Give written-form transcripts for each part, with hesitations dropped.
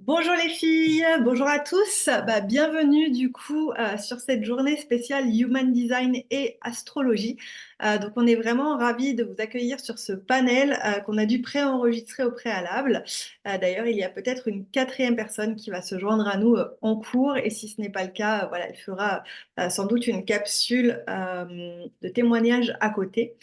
Bonjour les filles, bonjour à tous. Bienvenue sur cette journée spéciale Human Design et Astrologie. Donc on est vraiment ravis de vous accueillir sur ce panel qu'on a dû préenregistrer au préalable. D'ailleurs, il y a peut-être une quatrième personne qui va se joindre à nous en cours et si ce n'est pas le cas, voilà, elle fera sans doute une capsule de témoignage à côté.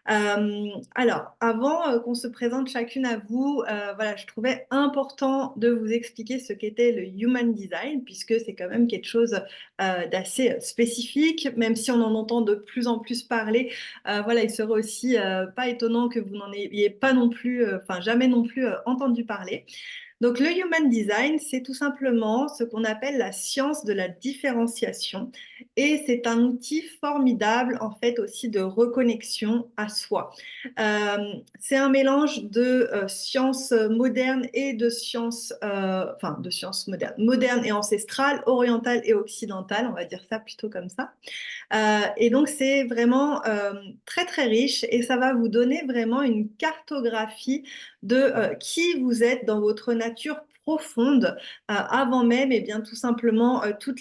Alors, avant qu'on se présente chacune à vous, voilà, je trouvais important de vous expliquer ce qu'était le Human Design, puisque c'est quand même quelque chose d'assez spécifique, même si on en entend de plus en plus parler. Voilà, il serait aussi pas étonnant que vous n'en ayez pas non plus, enfin jamais non plus entendu parler. Donc, le Human Design, c'est tout simplement ce qu'on appelle la science de la différenciation et c'est un outil formidable en fait aussi de reconnexion à soi. Euh, c'est un mélange de sciences modernes et de sciences, enfin de sciences modernes et ancestrales, orientales et occidentales, on va dire ça plutôt comme ça. Et donc, c'est vraiment très, très riche et ça va vous donner vraiment une cartographie de qui vous êtes dans votre nature profonde avant même, et bien, tout simplement, tous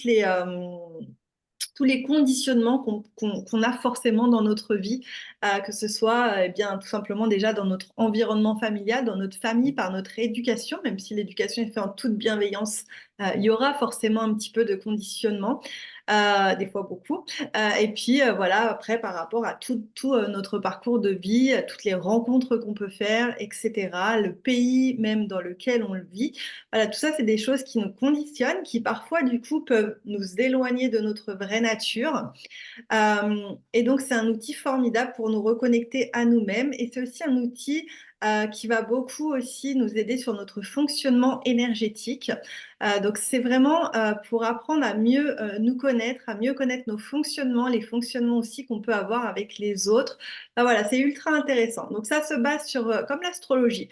les conditionnements qu'on a forcément dans notre vie, que ce soit eh bien, tout simplement déjà dans notre environnement familial, dans notre famille, par notre éducation, même si l'éducation est faite en toute bienveillance, il y aura forcément un petit peu de conditionnement, des fois beaucoup. Et puis voilà, après, par rapport à tout notre parcours de vie, toutes les rencontres qu'on peut faire, etc., le pays même dans lequel on le vit, voilà, tout ça, c'est des choses qui nous conditionnent, qui parfois, du coup, peuvent nous éloigner de notre vraie nature. Et donc, c'est un outil formidable pour nous reconnecter à nous-mêmes. Et c'est aussi un outil qui va beaucoup aussi nous aider sur notre fonctionnement énergétique. Donc, c'est vraiment pour apprendre à mieux nous connaître, à mieux connaître nos fonctionnements, les fonctionnements aussi qu'on peut avoir avec les autres. Voilà, c'est ultra intéressant. Donc, ça se base sur, comme l'astrologie,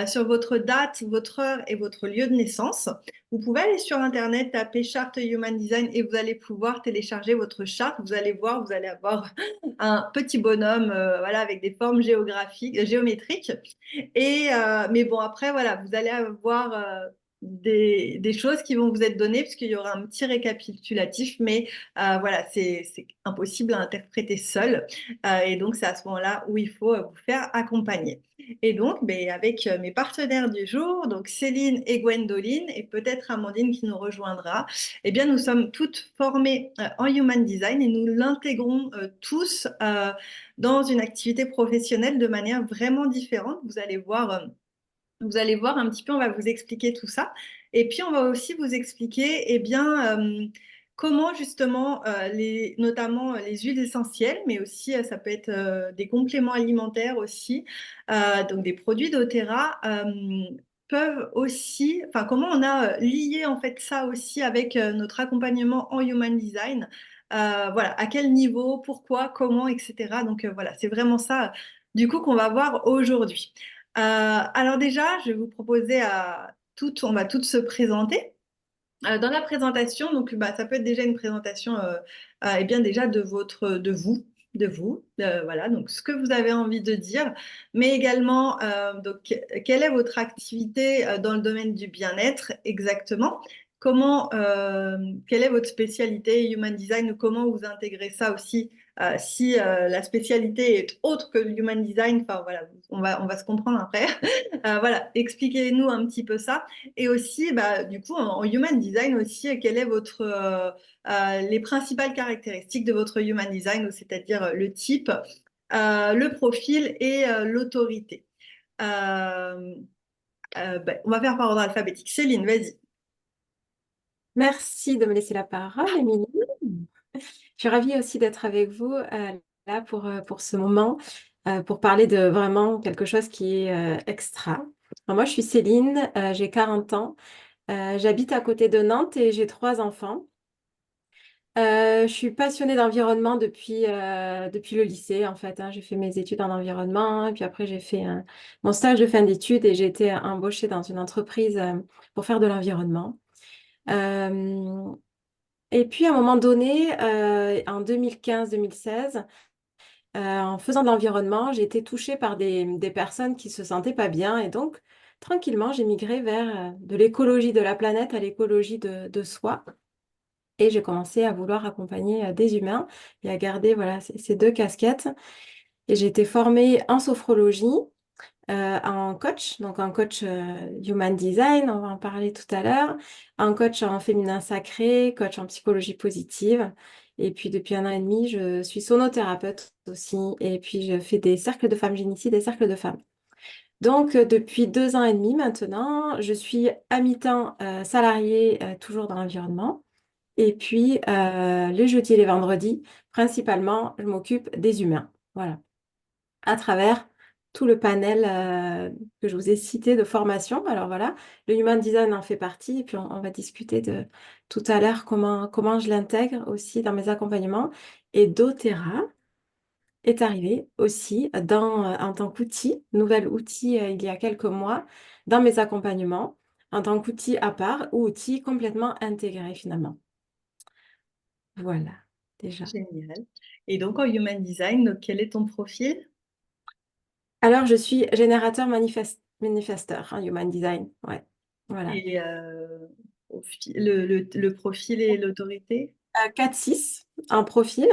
sur votre date, votre heure et votre lieu de naissance. Vous pouvez aller sur Internet, taper charte Human Design et vous allez pouvoir télécharger votre charte. Vous allez voir, vous allez avoir un petit bonhomme voilà, avec des formes géométriques. Mais bon, après, voilà, vous allez avoir des choses qui vont vous être données puisqu'il y aura un petit récapitulatif, mais voilà, c'est impossible à interpréter seul. Et donc, c'est à ce moment-là où il faut vous faire accompagner. Et donc, ben, avec mes partenaires du jour, donc Céline et Gwendoline, et peut-être Amandine qui nous rejoindra, eh bien, nous sommes toutes formées en Human Design et nous l'intégrons tous dans une activité professionnelle de manière vraiment différente. Vous allez voir un petit peu, on va vous expliquer tout ça. Et puis, on va aussi vous expliquer, eh bien, comment justement, notamment les huiles essentielles, mais aussi ça peut être des compléments alimentaires aussi, donc des produits d'Otera, peuvent aussi, enfin, comment on a lié en fait ça aussi avec notre accompagnement en Human Design. Voilà, à quel niveau, pourquoi, comment, etc. Donc voilà, c'est vraiment ça, du coup, qu'on va voir aujourd'hui. Alors déjà, je vais vous proposer on va toutes se présenter. Dans la présentation, donc ça peut être déjà une présentation, eh bien déjà de vous, voilà, donc ce que vous avez envie de dire, mais également donc quelle est votre activité dans le domaine du bien-être exactement. Quelle est votre spécialité Human Design ou comment vous intégrez ça aussi si la spécialité est autre que le Human Design, enfin voilà, on va se comprendre après. Voilà, expliquez-nous un petit peu ça. Et aussi, du coup, en Human Design aussi, quelle est les principales caractéristiques de votre Human Design, c'est-à-dire le type, le profil et l'autorité. Euh, on va faire par ordre alphabétique. Céline, vas-y. Merci de me laisser la parole, Émilie. Je suis ravie aussi d'être avec vous là pour ce moment, pour parler de vraiment quelque chose qui est extra. Alors, moi, je suis Céline, j'ai 40 ans, j'habite à côté de Nantes et j'ai 3 enfants. Je suis passionnée d'environnement depuis le lycée, en fait, hein. J'ai fait mes études en environnement, et puis après, j'ai fait mon stage de fin d'études et j'ai été embauchée dans une entreprise pour faire de l'environnement. Euh, et puis, à un moment donné, en 2015-2016, en faisant de l'environnement, j'ai été touchée par des personnes qui se sentaient pas bien. Et donc, tranquillement, j'ai migré vers de l'écologie de la planète à l'écologie de soi. Et j'ai commencé à vouloir accompagner des humains et à garder voilà, ces deux casquettes. Et j'ai été formée en sophrologie, en coach, donc en coach Human Design, on va en parler tout à l'heure, en coach en féminin sacré, coach en psychologie positive. Et puis depuis 1 an et demi, je suis sonothérapeute aussi. Et puis je fais des cercles de femmes, j'initie des cercles de femmes. Donc depuis 2 ans et demi maintenant, je suis à mi-temps salariée toujours dans l'environnement. Et puis, les jeudis et les vendredis, principalement, je m'occupe des humains. Voilà. À travers tout le panel que je vous ai cité de formation. Alors voilà, le Human Design en fait partie. Et puis, on va discuter de tout à l'heure comment je l'intègre aussi dans mes accompagnements. Et doTERRA est arrivé aussi en tant qu'outil, nouvel outil il y a quelques mois, dans mes accompagnements, en tant qu'outil à part ou outil complètement intégré finalement. Voilà, déjà. Génial. Et donc, en Human Design, donc, quel est ton profil? Alors, je suis générateur manifesteur en Human Design. Ouais, voilà. Et le profil et l'autorité? 4-6 en profil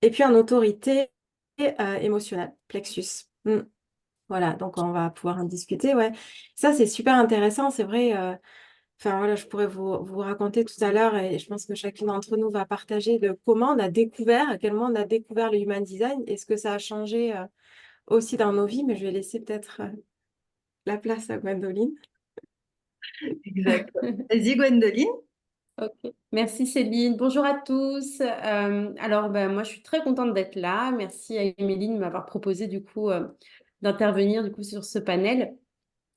et puis en autorité émotionnelle, plexus. Voilà, donc on va pouvoir en discuter. Ouais, ça c'est super intéressant. C'est vrai. Enfin voilà, je pourrais vous raconter tout à l'heure et je pense que chacune d'entre nous va partager de comment on a découvert, à quel moment on a découvert le Human Design et ce que ça a changé aussi dans nos vies. Mais je vais laisser peut-être la place à Gwendoline. Exact. Vas-y, Gwendoline. Ok. Merci Céline. Bonjour à tous. Alors, ben, moi, je suis très contente d'être là. Merci à Émilie de m'avoir proposé du coup d'intervenir du coup sur ce panel.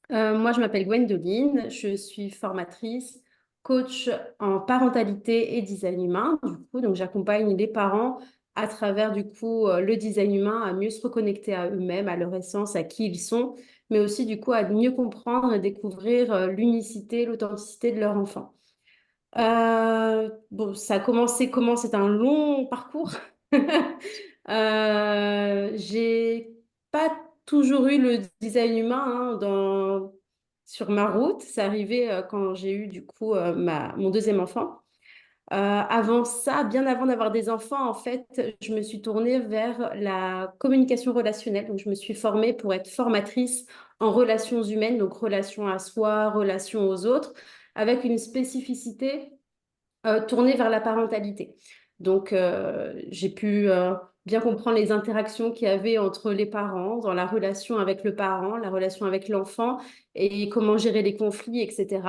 Moi, je m'appelle Gwendoline. Je suis formatrice, coach en parentalité et design humain. Du coup, donc j'accompagne les parents à travers du coup le design humain à mieux se reconnecter à eux-mêmes, à leur essence, à qui ils sont, mais aussi du coup à mieux comprendre et découvrir l'unicité, l'authenticité de leur enfant. Bon, ça a commencé comment? C'est un long parcours. J'ai pas toujours eu le design humain sur ma route. C'est arrivé quand j'ai eu du coup mon deuxième enfant. Avant ça, bien avant d'avoir des enfants, en fait, je me suis tournée vers la communication relationnelle. Donc, je me suis formée pour être formatrice en relations humaines, donc relations à soi, relations aux autres, avec une spécificité tournée vers la parentalité. Donc, j'ai pu bien comprendre les interactions qu'il y avait entre les parents, dans la relation avec le parent, la relation avec l'enfant et comment gérer les conflits, etc.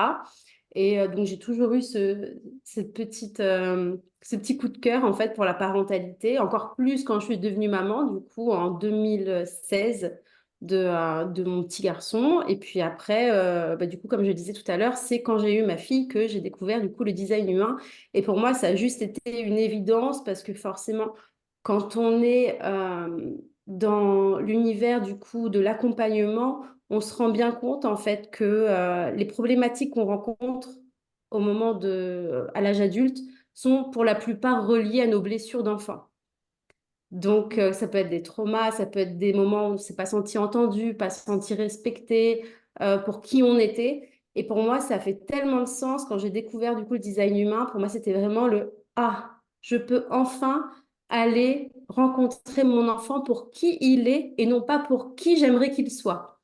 Et donc, j'ai toujours eu ce petit coup de cœur, en fait, pour la parentalité, encore plus quand je suis devenue maman, du coup, en 2016 de mon petit garçon. Et puis après, bah, du coup, comme je disais tout à l'heure, c'est quand j'ai eu ma fille que j'ai découvert, du coup, le design humain. Et pour moi, ça a juste été une évidence parce que forcément, quand on est dans l'univers, du coup, de l'accompagnement, on se rend bien compte en fait que les problématiques qu'on rencontre à l'âge adulte sont pour la plupart reliées à nos blessures d'enfant. Donc, ça peut être des traumas, ça peut être des moments où on ne s'est pas senti entendu, pas senti respecté pour qui on était. Et pour moi, ça fait tellement de sens quand j'ai découvert du coup le design humain. Pour moi, c'était vraiment je peux enfin aller rencontrer mon enfant pour qui il est et non pas pour qui j'aimerais qu'il soit.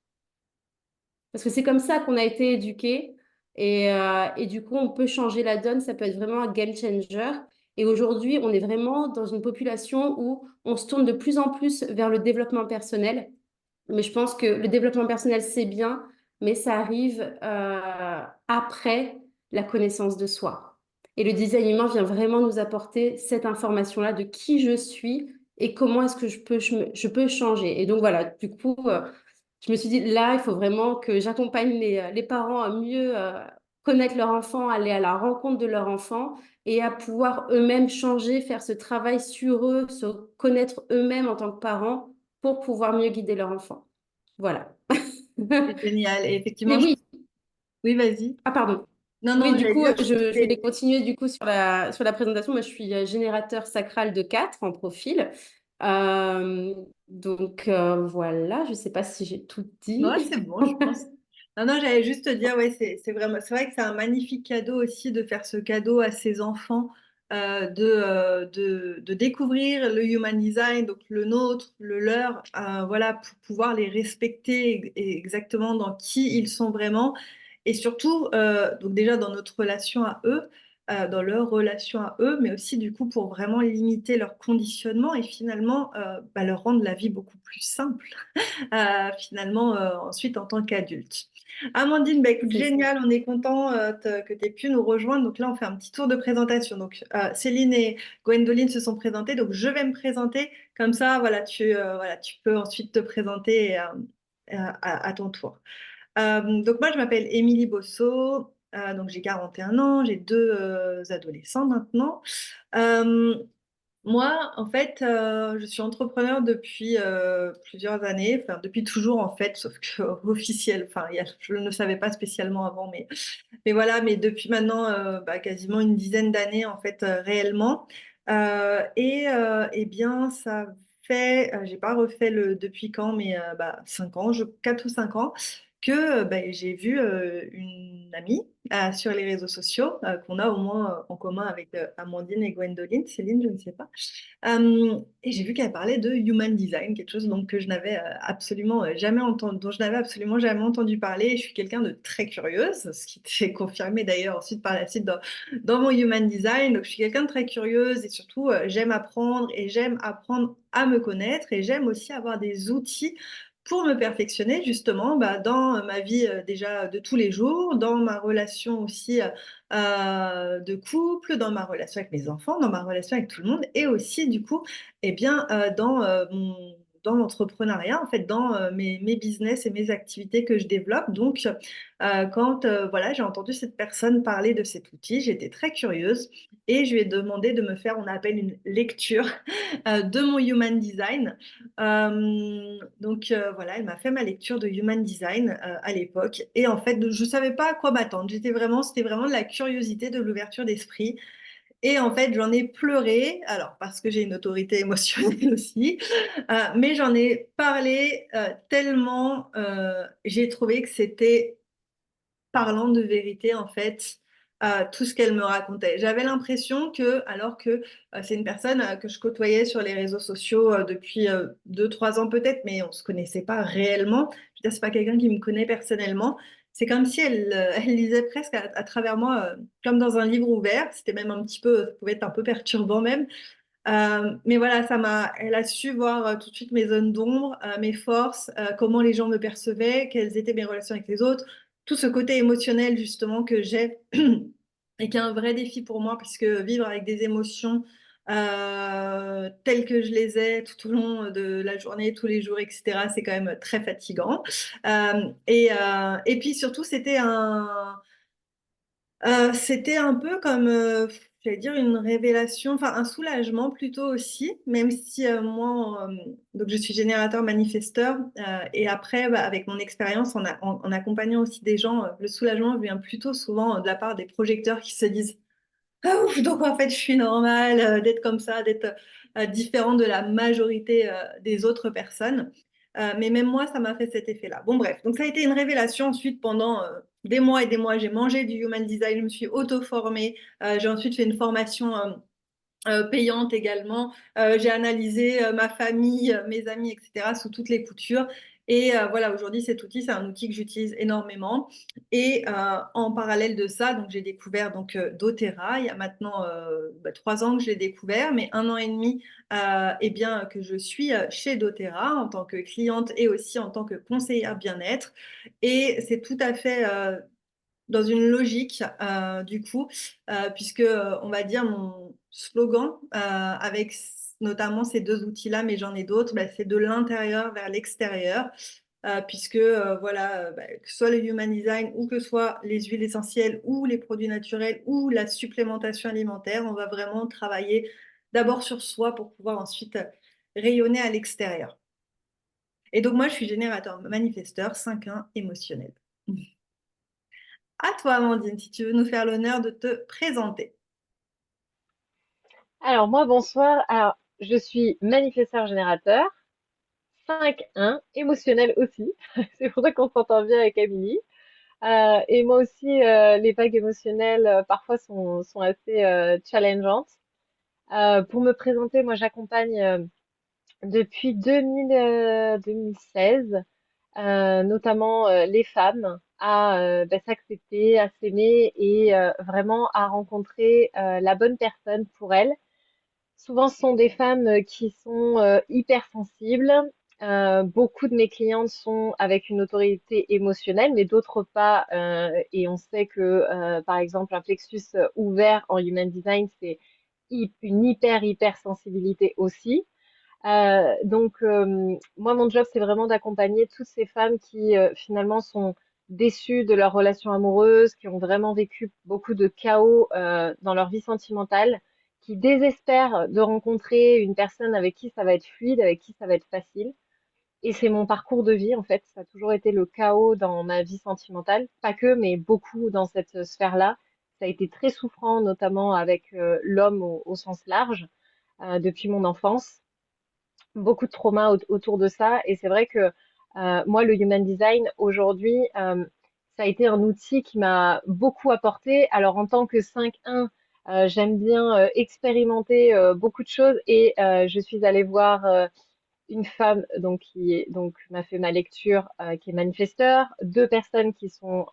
Parce que c'est comme ça qu'on a été éduqués. Et du coup, on peut changer la donne. Ça peut être vraiment un game changer. Et aujourd'hui, on est vraiment dans une population où on se tourne de plus en plus vers le développement personnel. Mais je pense que le développement personnel, c'est bien, mais ça arrive après la connaissance de soi. Et le design humain vient vraiment nous apporter cette information-là de qui je suis et comment est-ce que je peux changer. Et donc voilà, du coup, je me suis dit, là, il faut vraiment que j'accompagne les parents à mieux connaître leur enfant, aller à la rencontre de leur enfant et à pouvoir eux-mêmes changer, faire ce travail sur eux, se connaître eux-mêmes en tant que parents pour pouvoir mieux guider leur enfant. Voilà. C'est génial. Et Mais effectivement, oui, oui, vas-y. ah pardon. Non, Oui, non, du j'allais coup, dire, je voulais continuer du coup sur la présentation. Moi, je suis générateur sacral de 4 en profil. Donc voilà, je ne sais pas si j'ai tout ouais, dit. c'est bon, je pense. Ah non, j'allais juste te dire, ouais, c'est vrai que c'est un magnifique cadeau aussi de faire ce cadeau à ses enfants, de découvrir le human design, donc le nôtre, le leur, voilà, pour pouvoir les respecter exactement dans qui ils sont vraiment. Et surtout, donc déjà dans notre relation à eux, dans leur relation à eux, mais aussi du coup pour vraiment limiter leur conditionnement et finalement bah, leur rendre la vie beaucoup plus simple, finalement, ensuite en tant qu'adulte. Amandine, bah, écoute, C'est ça. génial, on est content que tu aies pu nous rejoindre. Donc là, on fait un petit tour de présentation. Donc Céline et Gwendoline se sont présentées, donc je vais me présenter. Comme ça, voilà, voilà, tu peux ensuite te présenter à ton tour. Donc moi, je m'appelle Émilie Bosso, donc j'ai 41 ans, j'ai deux adolescents maintenant. Euh, Moi, en fait, je suis entrepreneur depuis plusieurs années, enfin depuis toujours en fait, sauf que officiel, enfin je ne le savais pas spécialement avant, mais voilà, mais depuis maintenant bah, quasiment une dizaine d'années en fait réellement. Et bien ça fait, j'ai pas refait le depuis quand, mais bah, 5 ans, 4 ou 5 ans, que bah, j'ai vu une amie sur les réseaux sociaux qu'on a au moins en commun avec Amandine et Gwendoline, Céline, je ne sais pas. Et j'ai vu qu'elle parlait de human design, quelque chose donc, que je n'avais absolument jamais entendu, dont je n'avais absolument jamais entendu parler. Et je suis quelqu'un de très curieuse, ce qui était confirmé d'ailleurs ensuite par la suite dans mon human design. Donc je suis quelqu'un de très curieuse et surtout j'aime apprendre et j'aime apprendre à me connaître et j'aime aussi avoir des outils pour me perfectionner justement bah, dans ma vie déjà de tous les jours, dans ma relation aussi de couple, dans ma relation avec mes enfants, dans ma relation avec tout le monde, et aussi du coup, eh bien, dans l'entrepreneuriat, en fait, dans mes business et mes activités que je développe. Donc, quand voilà, j'ai entendu cette personne parler de cet outil, j'étais très curieuse et je lui ai demandé de me faire, on appelle une lecture de mon Human Design. Donc voilà, elle m'a fait ma lecture de Human Design à l'époque. Et en fait, je ne savais pas à quoi m'attendre. C'était vraiment de la curiosité, de l'ouverture d'esprit. Et en fait, j'en ai pleuré, alors parce que j'ai une autorité émotionnelle aussi, mais j'en ai parlé tellement j'ai trouvé que c'était parlant de vérité, en fait, tout ce qu'elle me racontait. J'avais l'impression que, alors que c'est une personne que je côtoyais sur les réseaux sociaux depuis 2, 3 ans peut-être, mais on ne se connaissait pas réellement. Je veux dire, c'est pas quelqu'un qui me connaît personnellement. C'est comme si elle lisait presque à travers moi, comme dans un livre ouvert. C'était même un petit peu, ça pouvait être un peu perturbant même. Mais voilà, elle a su voir tout de suite mes zones d'ombre, mes forces, comment les gens me percevaient, quelles étaient mes relations avec les autres, tout ce côté émotionnel justement que j'ai et qui est un vrai défi pour moi puisque vivre avec des émotions telles que je les ai tout au long de la journée, tous les jours, etc., c'est quand même très fatigant. Et puis surtout, c'était un peu comme, j'allais dire, une révélation, enfin un soulagement plutôt aussi, même si moi, donc je suis générateur manifesteur, et après, bah, avec mon expérience en accompagnant aussi des gens, le soulagement vient plutôt souvent de la part des projecteurs qui se disent ah ouf, donc en fait, je suis normale d'être comme ça, d'être différente de la majorité des autres personnes. Mais même moi, ça m'a fait cet effet-là. Bon, bref, donc ça a été une révélation ensuite pendant des mois et des mois. J'ai mangé du human design, je me suis auto-formée. J'ai ensuite fait une formation payante également. J'ai analysé ma famille, mes amis, etc., sous toutes les coutures. Et voilà, aujourd'hui, cet outil, c'est un outil que j'utilise énormément. Et en parallèle de ça, donc j'ai découvert donc doTERRA. Il y a maintenant 3 ans que je l'ai découvert, mais 1 an et demi, eh bien que je suis chez doTERRA en tant que cliente et aussi en tant que conseillère bien-être. Et c'est tout à fait dans une logique, du coup, puisque on va dire mon slogan avec notamment ces deux outils-là, mais j'en ai d'autres, bah, c'est de l'intérieur vers l'extérieur, puisque voilà, bah, que ce soit le human design ou que ce soit les huiles essentielles ou les produits naturels ou la supplémentation alimentaire, on va vraiment travailler d'abord sur soi pour pouvoir ensuite rayonner à l'extérieur. Et donc moi, je suis générateur manifesteur 5-1 émotionnel. À toi, Amandine, si tu veux nous faire l'honneur de te présenter. Alors moi, bonsoir. Alors, je suis manifesteur générateur, 5-1, émotionnel aussi. C'est pour ça qu'on s'entend bien avec Amélie. Et moi aussi, les vagues émotionnelles, parfois sont assez challengeantes. Pour me présenter, moi, j'accompagne depuis 2016, notamment les femmes à s'accepter, à s'aimer et vraiment à rencontrer la bonne personne pour elles. Souvent, ce sont des femmes qui sont hypersensibles. Beaucoup de mes clientes sont avec une autorité émotionnelle, mais d'autres pas. Et on sait que, par exemple, un plexus ouvert en Human Design, c'est une hypersensibilité aussi. Moi, mon job, c'est vraiment d'accompagner toutes ces femmes qui, finalement, sont déçues de leur relation amoureuse, qui ont vraiment vécu beaucoup de chaos, dans leur vie sentimentale, qui désespèrent de rencontrer une personne avec qui ça va être fluide, avec qui ça va être facile. Et c'est mon parcours de vie, en fait. Ça a toujours été le chaos dans ma vie sentimentale. Pas que, mais beaucoup dans cette sphère-là. Ça a été très souffrant, notamment avec, l'homme au sens large, depuis mon enfance, beaucoup de traumas autour de ça. Et c'est vrai que moi, le Human Design, aujourd'hui, ça a été un outil qui m'a beaucoup apporté. Alors, en tant que 5-1, j'aime bien expérimenter beaucoup de choses et je suis allée voir une femme donc qui m'a fait ma lecture, qui est manifesteur, deux personnes qui sont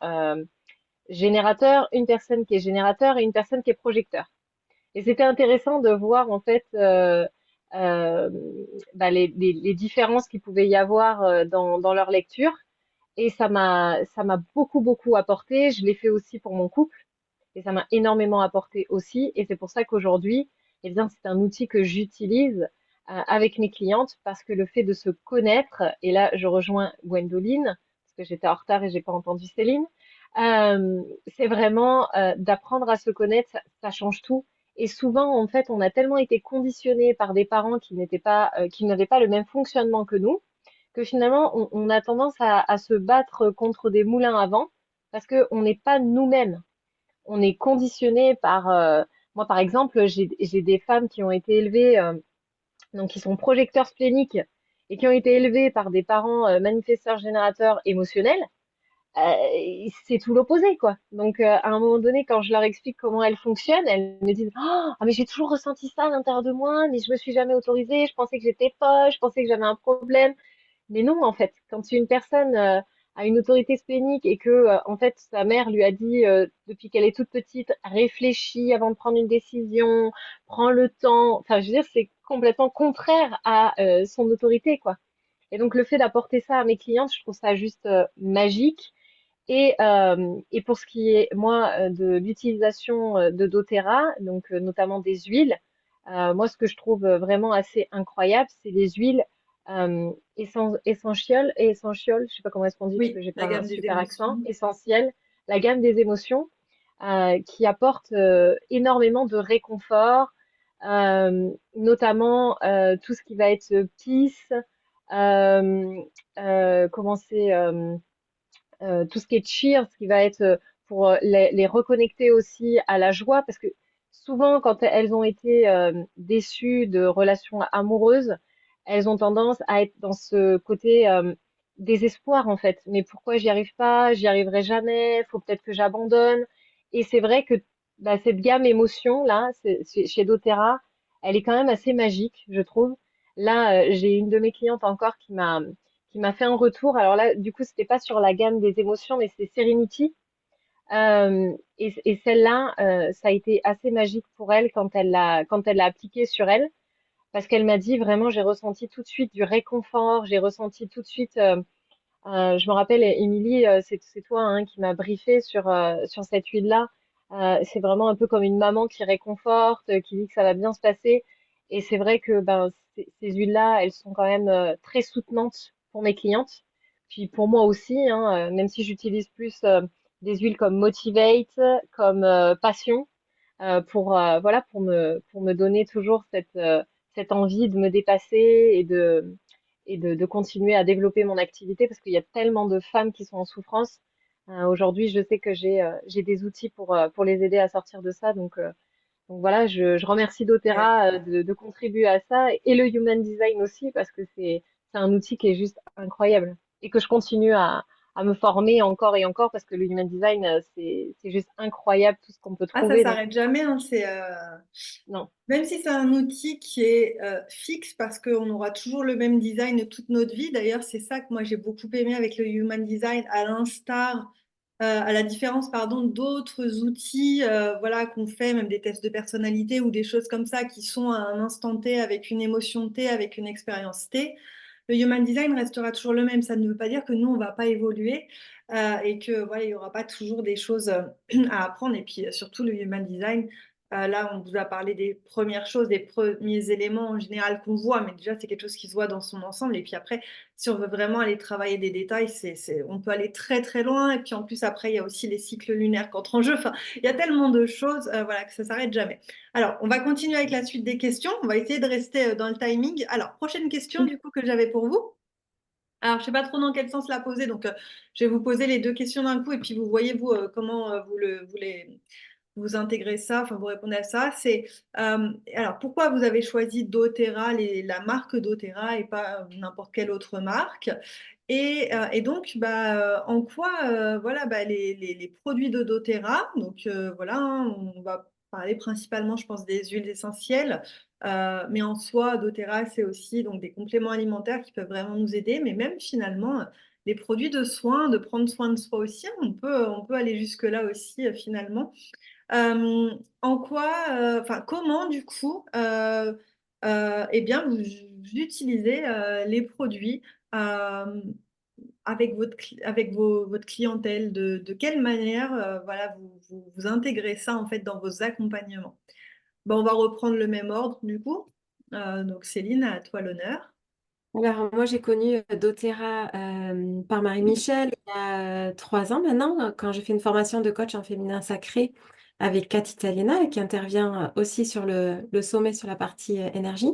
générateurs, une personne qui est générateur et une personne qui est projecteur. Et c'était intéressant de voir en fait euh, les différences qu'il pouvait y avoir dans leur lecture. Et ça m'a beaucoup apporté. Je l'ai fait aussi pour mon couple et ça m'a énormément apporté aussi. Et c'est pour ça qu'aujourd'hui, eh bien, c'est un outil que j'utilise avec mes clientes parce que le fait de se connaître, et là, je rejoins Gwendoline parce que j'étais en retard et j'ai pas entendu Céline. C'est vraiment d'apprendre à se connaître, ça change tout. Et souvent, en fait, on a tellement été conditionnés par des parents qui n'avaient pas le même fonctionnement que nous, que finalement, on a tendance à se battre contre des moulins à vent parce qu'on n'est pas nous-mêmes. On est conditionné par, moi, par exemple, j'ai des femmes qui ont été élevées, donc qui sont projecteurs spléniques et qui ont été élevées par des parents manifesteurs générateurs émotionnels. C'est tout l'opposé, quoi. Donc, à un moment donné, quand je leur explique comment elles fonctionnent, elles me disent, ah, mais j'ai toujours ressenti ça à l'intérieur de moi, mais je me suis jamais autorisée, je pensais que j'étais folle, je pensais que j'avais un problème. Mais non, en fait, quand une personne a une autorité splénique et que, en fait, sa mère lui a dit depuis qu'elle est toute petite, réfléchis avant de prendre une décision, prends le temps. Enfin, je veux dire, c'est complètement contraire à son autorité, quoi. Et donc, le fait d'apporter ça à mes clientes, je trouve ça juste magique. Et pour ce qui est, moi, de l'utilisation de doTERRA, donc notamment des huiles, moi, ce que je trouve vraiment assez incroyable, c'est les huiles essentielles, je sais pas comment est-ce qu'on dit parce que Oui, j'ai la pas un gamme des super accent, émotions. essentielles, la gamme des émotions, qui apporte énormément de réconfort, notamment tout ce qui va être peace, euh, comment c'est tout ce qui est cheer, ce qui va être pour les reconnecter aussi à la joie, parce que souvent, quand elles ont été déçues de relations amoureuses, elles ont tendance à être dans ce côté désespoir, en fait. Mais pourquoi j'y arrive pas? J'y arriverai jamais, faut peut-être que j'abandonne. Et c'est vrai que bah, cette gamme émotion, là, chez doTERRA, elle est quand même assez magique, je trouve. Là, j'ai une de mes clientes encore qui m'a fait un retour. Alors là, du coup, c'était pas sur la gamme des émotions, mais c'est Serenity. Et celle-là, ça a été assez magique pour elle quand elle l'a appliquée sur elle, parce qu'elle m'a dit vraiment, j'ai ressenti tout de suite du réconfort, j'ai ressenti tout de suite. Je me rappelle, Émilie, c'est toi hein, qui m'a briefé sur cette huile-là. C'est vraiment un peu comme une maman qui réconforte, qui dit que ça va bien se passer. Et c'est vrai que ben, ces huiles-là, elles sont quand même très soutenantes pour mes clientes. Puis pour moi aussi, hein, même si j'utilise plus des huiles comme Motivate, comme Passion, voilà, pour me donner toujours cette envie de me dépasser et de continuer à développer mon activité parce qu'il y a tellement de femmes qui sont en souffrance. Aujourd'hui, je sais que j'ai des outils pour les aider à sortir de ça. Donc voilà, je remercie Ouais. doTERRA de contribuer à ça et le Human Design aussi parce que c'est un outil qui est juste incroyable et que je continue à à me former encore et encore parce que le human design, c'est juste incroyable tout ce qu'on peut Ah, ça trouver. Donc, s'arrête jamais, hein, non. même si c'est un outil qui est fixe parce qu'on aura toujours le même design toute notre vie. D'ailleurs, c'est ça que moi j'ai beaucoup aimé avec le Human Design, à la différence, pardon, d'autres outils, voilà, qu'on fait, même des tests de personnalité ou des choses comme ça qui sont à un instant T avec une émotion T, avec une expérience T. Le Human Design restera toujours le même. Ça ne veut pas dire que nous, on va pas évoluer et que voilà, il y aura pas toujours des choses à apprendre. Et puis surtout le Human Design. Là, on vous a parlé des premières choses, des premiers éléments en général qu'on voit, mais déjà, c'est quelque chose qui se voit dans son ensemble. Et puis après, si on veut vraiment aller travailler des détails, on peut aller très très loin. Et puis en plus, après, il y a aussi les cycles lunaires qui entrent en jeu. Enfin, il y a tellement de choses voilà, que ça s'arrête jamais. Alors, on va continuer avec la suite des questions. On va essayer de rester dans le timing. Alors, prochaine question du coup que j'avais pour vous. Alors, je ne sais pas trop dans quel sens la poser, donc je vais vous poser les deux questions d'un coup et puis vous voyez, vous, comment vous intégrez ça, enfin vous répondez à ça. Alors pourquoi vous avez choisi doTERRA, la marque doTERRA et pas n'importe quelle autre marque? Et donc, en quoi voilà, les produits de doTERRA, donc voilà, hein, on va parler principalement, je pense, des huiles essentielles, mais en soi, doTERRA, c'est aussi donc, des compléments alimentaires qui peuvent vraiment nous aider, mais même finalement, les produits de soins, de prendre soin de soi aussi, on peut aller jusque-là aussi finalement. En quoi, enfin, comment du coup, eh bien, vous utilisez les produits euh, avec votre clientèle, de quelle manière, voilà, vous intégrez ça en fait dans vos accompagnements. On va reprendre le même ordre du coup. Donc Céline, à toi l'honneur. Alors, moi, j'ai connu doTERRA par Marie-Michel il y a 3 ans maintenant, quand j'ai fait une formation de coach en féminin sacré avec Kat Italiana, qui intervient aussi sur le sommet sur la partie énergie.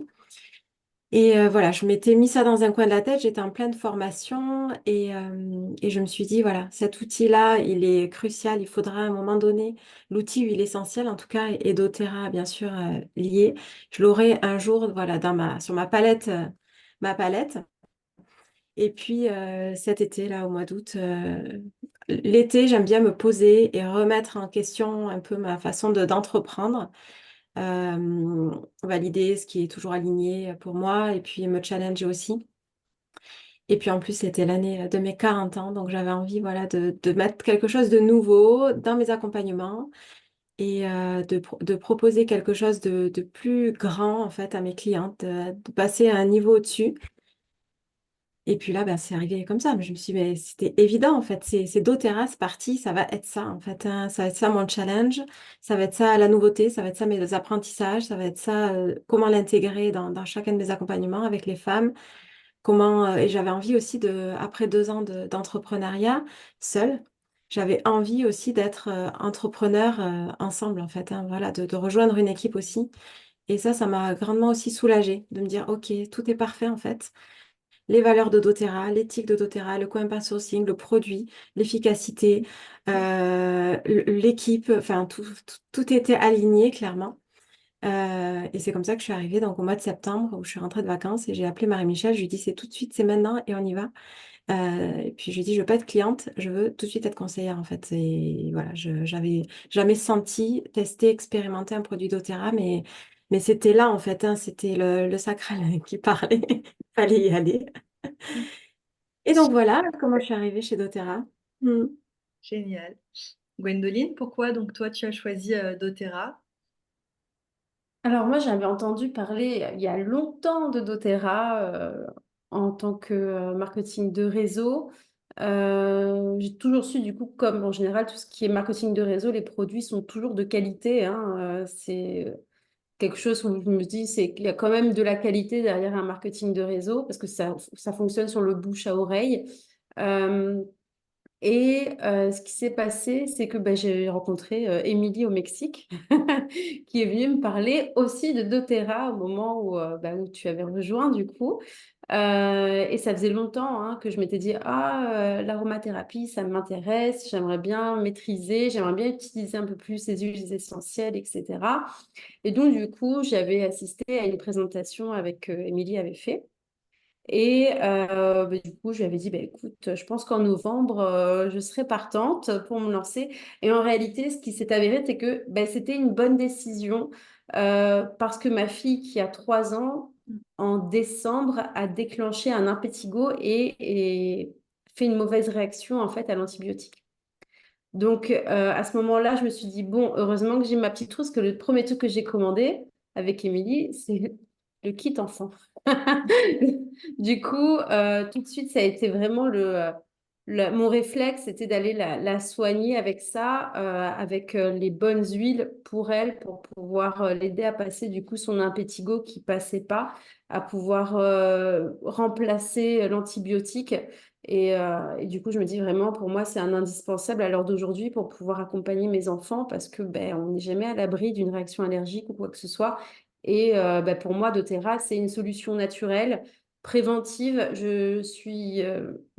Et voilà, je m'étais mis ça dans un coin de la tête, j'étais en pleine formation et je me suis dit, voilà, cet outil-là, il est crucial, il faudra à un moment donné, l'outil, il est essentiel en tout cas, et doTERRA, bien sûr, lié. Je l'aurai un jour, voilà, sur ma palette, ma palette. Et puis cet été, là, au mois d'août, l'été, j'aime bien me poser et remettre en question un peu ma façon d'entreprendre, valider ce qui est toujours aligné pour moi et puis me challenger aussi. Et puis en plus, c'était l'année de mes 40 ans, donc j'avais envie voilà, de mettre quelque chose de nouveau dans mes accompagnements et de proposer quelque chose de plus grand en fait à mes clientes, de passer à un niveau au-dessus. Et puis là, ben, c'est arrivé comme ça. Mais je me suis dit, mais c'était évident, en fait. C'est doTERRA, c'est parti, ça va être ça, en fait, hein. Ça va être ça mon challenge, ça va être ça la nouveauté, ça va être ça mes apprentissages, ça va être ça comment l'intégrer dans chacun de mes accompagnements avec les femmes. Et j'avais envie aussi après 2 ans d'entrepreneuriat seule, j'avais envie aussi d'être entrepreneur ensemble, en fait, hein, voilà, de rejoindre une équipe aussi. Et ça m'a grandement aussi soulagée de me dire, OK, tout est parfait, en fait, les valeurs de doTERRA, l'éthique de doTERRA, le co-impact sourcing, le produit, l'efficacité, l'équipe, enfin tout était aligné clairement. Et c'est comme ça que je suis arrivée donc au mois de septembre où je suis rentrée de vacances et j'ai appelé Marie-Michel, je lui ai dit c'est tout de suite, c'est maintenant et on y va. Et puis je lui ai dit je veux pas être cliente, je veux tout de suite être conseillère en fait. Et voilà, j'avais jamais senti, testé, expérimenté un produit doTERRA, mais c'était là en fait, hein, c'était le sacral qui parlait, il fallait y aller. Et donc voilà comment je suis arrivée chez doTERRA. Mm. Génial. Gwendoline, pourquoi donc toi tu as choisi doTERRA? Alors moi, j'avais entendu parler il y a longtemps de doTERRA en tant que marketing de réseau. J'ai toujours su, du coup, comme en général, tout ce qui est marketing de réseau, les produits sont toujours de qualité, hein. C'est quelque chose où je me dis, c'est qu'il y a quand même de la qualité derrière un marketing de réseau parce que ça fonctionne sur le bouche à oreille. Euh, ce qui s'est passé, c'est que j'ai rencontré Émilie au Mexique, qui est venue me parler aussi de doTERRA au moment où tu avais rejoint, du coup. Et ça faisait longtemps que je m'étais dit, l'aromathérapie, ça m'intéresse, j'aimerais bien maîtriser, j'aimerais bien utiliser un peu plus ces huiles essentielles, etc. Et donc, du coup, j'avais assisté à une présentation avec Émilie avait fait. Et du coup, je lui avais dit, bah, écoute, je pense qu'en novembre, je serai partante pour me lancer. Et en réalité, ce qui s'est avéré, c'est que bah, c'était une bonne décision parce que ma fille, qui a 3 ans, en décembre, a déclenché un impétigo et fait une mauvaise réaction en fait à l'antibiotique. Donc, à ce moment-là, je me suis dit, bon, heureusement que j'ai ma petite trousse, que le premier truc que j'ai commandé avec Émilie, c'est le kit enfant. Du coup, tout de suite, ça a été vraiment mon réflexe, c'était d'aller la soigner avec ça, avec les bonnes huiles pour elle, pour pouvoir l'aider à passer du coup son impétigo qui passait pas, à pouvoir remplacer l'antibiotique. Et du coup, je me dis vraiment, pour moi, c'est un indispensable à l'heure d'aujourd'hui pour pouvoir accompagner mes enfants parce que ben, on n'est jamais à l'abri d'une réaction allergique ou quoi que ce soit. Et ben, pour moi, doTERRA, c'est une solution naturelle, préventive. Je suis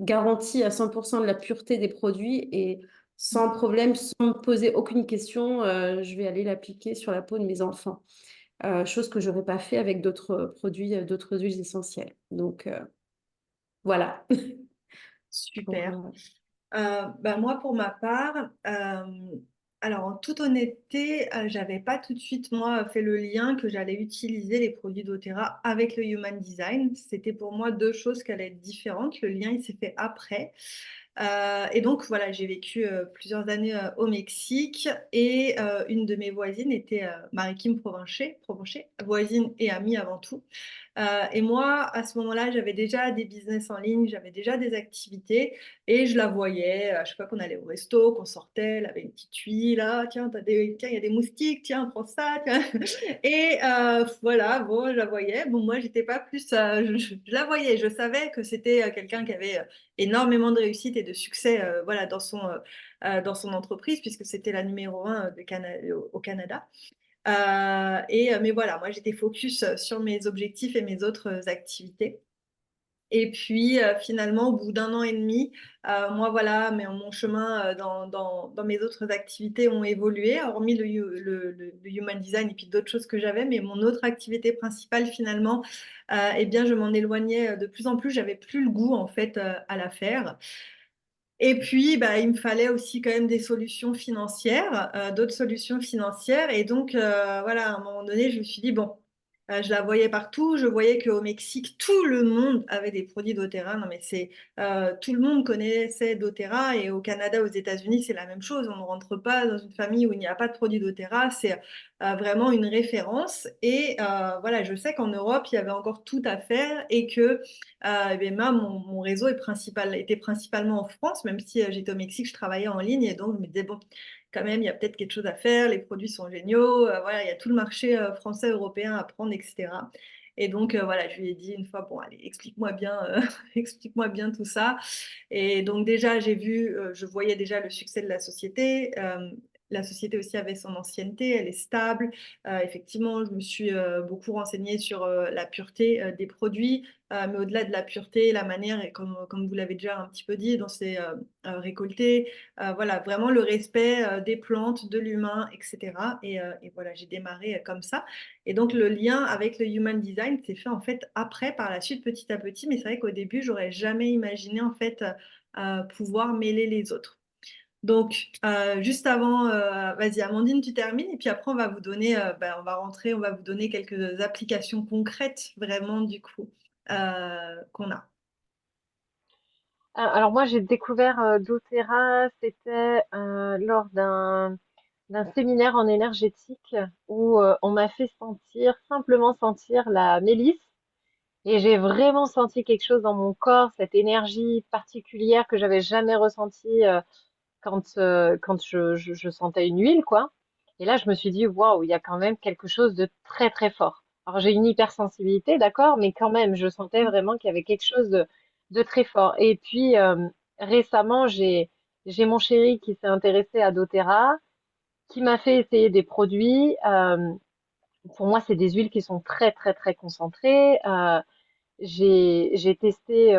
garantie à 100% de la pureté des produits et sans problème, sans me poser aucune question, je vais aller l'appliquer sur la peau de mes enfants. Chose que je n'aurais pas fait avec d'autres produits, d'autres huiles essentielles. Donc, voilà. Pour, Super. Bah, moi, pour ma part, alors en toute honnêteté, j'avais pas tout de suite moi fait le lien que j'allais utiliser les produits doTERRA avec le Human Design. C'était pour moi deux choses qui allaient être différentes. Le lien, il s'est fait après. Et donc voilà, j'ai vécu plusieurs années au Mexique et une de mes voisines était Marie-Kim Provencher, voisine et amie avant tout. Et moi, à ce moment-là, j'avais déjà des business en ligne, j'avais déjà des activités et je la voyais, à chaque fois qu'on allait au resto, qu'on sortait, elle avait une petite huile, là, tiens, tiens, il y a des moustiques, tiens, prends ça, tiens. Et voilà, bon, je la voyais. Bon, moi, j'étais pas plus, je la voyais, je savais que c'était quelqu'un qui avait énormément de réussite et de succès, voilà, dans son entreprise, puisque c'était la numéro 1 au Canada. Mais voilà, moi j'étais focus sur mes objectifs et mes autres activités. Et puis finalement, au bout d'un an et demi, moi voilà, mais mon chemin dans mes autres activités ont évolué, hormis le Human Design et puis d'autres choses que j'avais, mais mon autre activité principale finalement, eh bien je m'en éloignais de plus en plus, j'avais plus le goût en fait à la faire. Et puis, bah, il me fallait aussi quand même des solutions financières, d'autres solutions financières. Et donc, voilà, à un moment donné, je me suis dit, bon, je la voyais partout. Je voyais qu'au Mexique, tout le monde avait des produits doTERRA. Non, mais tout le monde connaissait doTERRA. Et au Canada, aux États-Unis, c'est la même chose. On ne rentre pas dans une famille où il n'y a pas de produits doTERRA. C'est vraiment une référence. Et voilà, je sais qu'en Europe, il y avait encore tout à faire et que mon réseau était principalement en France, même si j'étais au Mexique, je travaillais en ligne et donc je me disais, bon, quand même, il y a peut-être quelque chose à faire, les produits sont géniaux, voilà, il y a tout le marché français, européen à prendre, etc. Et donc, voilà, je lui ai dit une fois, bon, allez, explique-moi bien, explique-moi bien tout ça. Et donc, déjà, je voyais déjà le succès de la société. La société aussi avait son ancienneté, elle est stable. Effectivement, je me suis beaucoup renseignée sur la pureté des produits, mais au-delà de la pureté, la manière, et comme vous l'avez déjà un petit peu dit, dont c'est récolté, voilà, vraiment le respect des plantes, de l'humain, etc. Et voilà, j'ai démarré comme ça. Et donc, le lien avec le Human Design s'est fait en fait après, par la suite, petit à petit. Mais c'est vrai qu'au début, j'aurais jamais imaginé en fait pouvoir mêler les autres. Donc, juste avant, vas-y, Amandine, tu termines et puis après, on va vous donner, on va rentrer, on va vous donner quelques applications concrètes, vraiment, du coup, qu'on a. Alors moi, j'ai découvert doTERRA, c'était lors d'un séminaire en énergétique où on m'a fait simplement sentir la mélisse. Et j'ai vraiment senti quelque chose dans mon corps, cette énergie particulière que j'avais jamais ressentie quand je sentais une huile, quoi. Et là, je me suis dit, waouh, il y a quand même quelque chose de très, très fort. Alors, j'ai une hypersensibilité, d'accord, mais quand même, je sentais vraiment qu'il y avait quelque chose de très fort. Et puis, récemment, j'ai mon chéri qui s'est intéressé à doTERRA, qui m'a fait essayer des produits. Pour moi, c'est des huiles qui sont très, très, très concentrées. J'ai testé,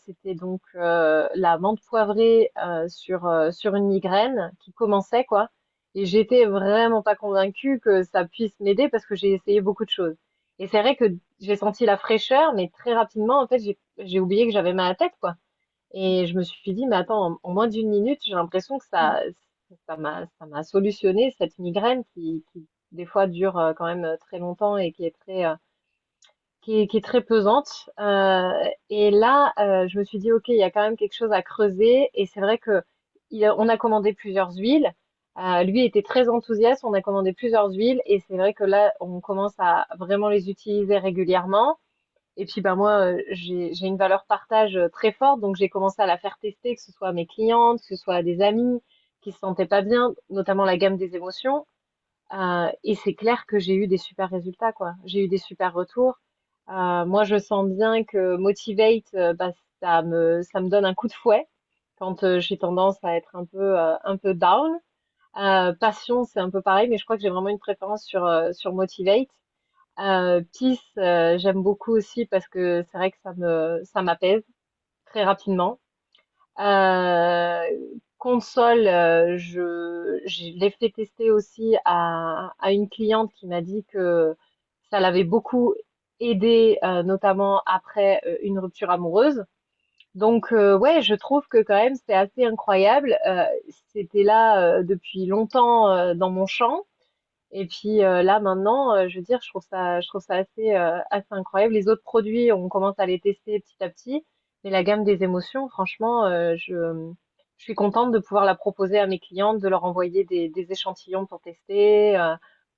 c'était donc la menthe poivrée sur une migraine qui commençait, quoi. Et j'étais vraiment pas convaincue que ça puisse m'aider parce que j'ai essayé beaucoup de choses. Et c'est vrai que j'ai senti la fraîcheur, mais très rapidement, en fait, j'ai oublié que j'avais mal à la tête, quoi. Et je me suis dit, mais attends, en moins d'une minute, j'ai l'impression que ça m'a solutionné cette migraine qui des fois dure quand même très longtemps et qui est qui est très pesante. Et là, je me suis dit, OK, il y a quand même quelque chose à creuser. Et c'est vrai que on a commandé plusieurs huiles. Lui était très enthousiaste. On a commandé plusieurs huiles. Et c'est vrai que là, on commence à vraiment les utiliser régulièrement. Et puis, bah, moi, j'ai une valeur partage très forte. Donc, j'ai commencé à la faire tester, que ce soit à mes clientes, que ce soit à des amis qui se sentaient pas bien, notamment la gamme des émotions. Et c'est clair que j'ai eu des super résultats, quoi. J'ai eu des super retours. Moi, je sens bien que Motivate, bah, ça me donne un coup de fouet quand j'ai tendance à être un peu down. Passion, c'est un peu pareil, mais je crois que j'ai vraiment une préférence sur Motivate. Peace, j'aime beaucoup aussi parce que c'est vrai que ça m'apaise très rapidement. Euh, Console, je l'ai fait tester aussi à une cliente qui m'a dit que ça l'avait beaucoup aidé, notamment après une rupture amoureuse. Donc, ouais, je trouve que quand même c'est assez incroyable. C'était là depuis longtemps dans mon champ. Et puis là maintenant, je veux dire, je trouve ça assez incroyable. Les autres produits, on commence à les tester petit à petit, mais la gamme des émotions, franchement, je suis contente de pouvoir la proposer à mes clientes, de leur envoyer des échantillons pour tester,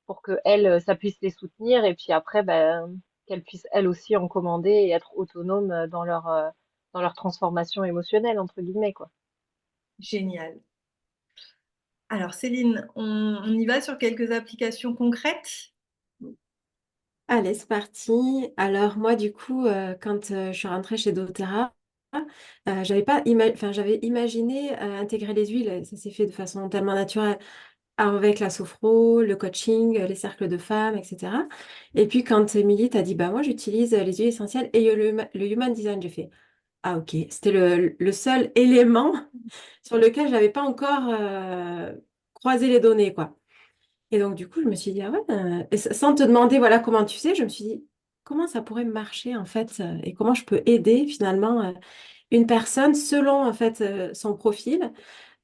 pour que elles, ça puisse les soutenir, et puis après, ben, qu'elles puissent elles aussi en commander et être autonomes dans leur transformation émotionnelle entre guillemets, quoi. Génial. Alors Céline, on y va sur quelques applications concrètes? Allez, c'est parti. Alors moi, du coup, quand je suis rentrée chez doTERRA, j'avais pas enfin, j'avais imaginé intégrer les huiles. Ça s'est fait de façon tellement naturelle avec la sophro, le coaching, les cercles de femmes, etc. Et puis quand Émilie t'a dit, bah moi j'utilise les huiles essentielles et le human design, j'ai fait, ah ok, c'était le seul élément sur lequel je n'avais pas encore croisé les données, quoi. Et donc, du coup, je me suis dit, ah ouais, et sans te demander, voilà, comment tu sais, je me suis dit, comment ça pourrait marcher, en fait, et comment je peux aider, finalement, une personne, selon, en fait, son profil,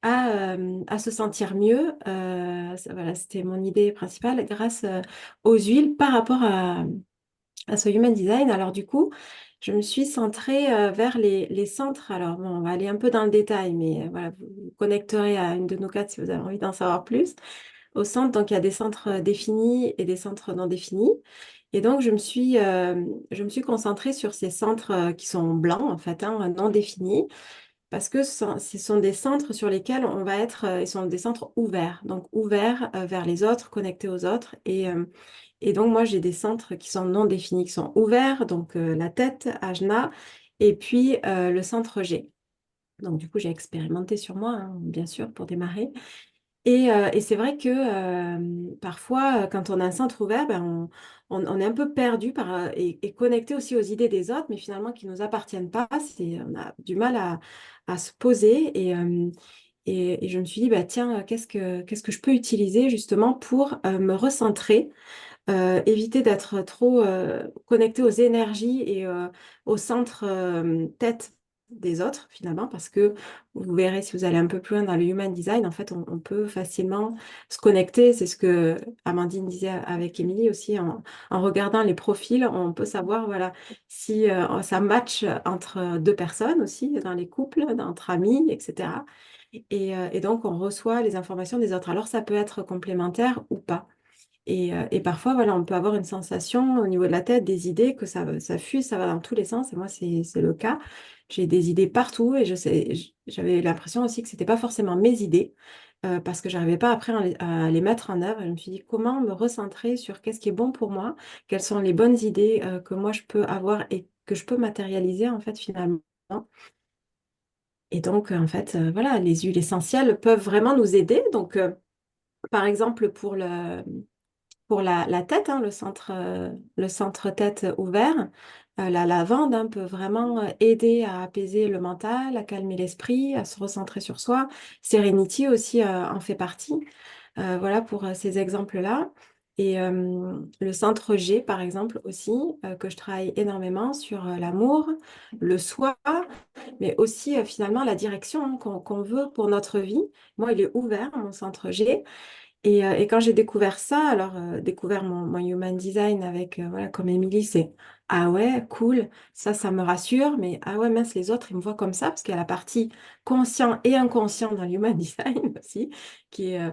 à se sentir mieux. Voilà, c'était mon idée principale, grâce aux huiles par rapport à ce human design. Alors, du coup, je me suis centrée vers les centres. Alors, bon, on va aller un peu dans le détail, mais voilà, vous vous connecterez à une de nos cartes si vous avez envie d'en savoir plus. Au centre, donc il y a des centres définis et des centres non définis. Et donc, je me suis concentrée sur ces centres qui sont blancs, en fait, hein, non définis, parce que ce sont des centres sur lesquels on va être, ils sont des centres ouverts, donc ouverts vers les autres, connectés aux autres. Et donc, moi, j'ai des centres qui sont non définis, qui sont ouverts, donc la tête, Ajna, et puis le centre G. Donc, du coup, j'ai expérimenté sur moi, hein, bien sûr, pour démarrer. Et c'est vrai que parfois, quand on a un centre ouvert, ben, on est un peu perdu et connecté aussi aux idées des autres, mais finalement qui ne nous appartiennent pas. On a du mal à se poser. Et je me suis dit, bah, tiens, qu'est-ce que je peux utiliser justement pour me recentrer, éviter d'être trop connecté aux énergies et au centre tête des autres finalement, parce que vous verrez si vous allez un peu plus loin dans le human design, en fait, on peut facilement se connecter. C'est ce que Amandine disait avec Émilie aussi, en regardant les profils, on peut savoir voilà, si ça match entre deux personnes aussi, dans les couples, entre amis, etc. Et donc, on reçoit les informations des autres. Alors, ça peut être complémentaire ou pas. Et parfois, voilà, on peut avoir une sensation au niveau de la tête, des idées, que ça fuse, ça va dans tous les sens. Et moi, c'est le cas. J'ai des idées partout et j'avais l'impression aussi que ce n'était pas forcément mes idées parce que j'arrivais pas après à les mettre en œuvre. Et je me suis dit, comment me recentrer sur qu'est-ce qui est bon pour moi, quelles sont les bonnes idées que moi, je peux avoir et que je peux matérialiser, en fait, finalement. Et donc, en fait, voilà, les huiles essentielles peuvent vraiment nous aider. Donc, par exemple, pour la tête, hein, le centre tête ouvert, la lavande hein, peut vraiment aider à apaiser le mental, à calmer l'esprit, à se recentrer sur soi. Serenity aussi en fait partie. Voilà pour ces exemples-là. Et le centre G, par exemple, aussi, que je travaille énormément sur l'amour, le soi, mais aussi finalement la direction hein, qu'on veut pour notre vie. Moi, il est ouvert, mon centre G. Et quand j'ai découvert ça, alors découvert mon human design avec, voilà, comme Émilie, c'est ah ouais, cool, ça me rassure, mais ah ouais, mince, les autres, ils me voient comme ça, parce qu'il y a la partie conscient et inconscient dans l'human design aussi, qui est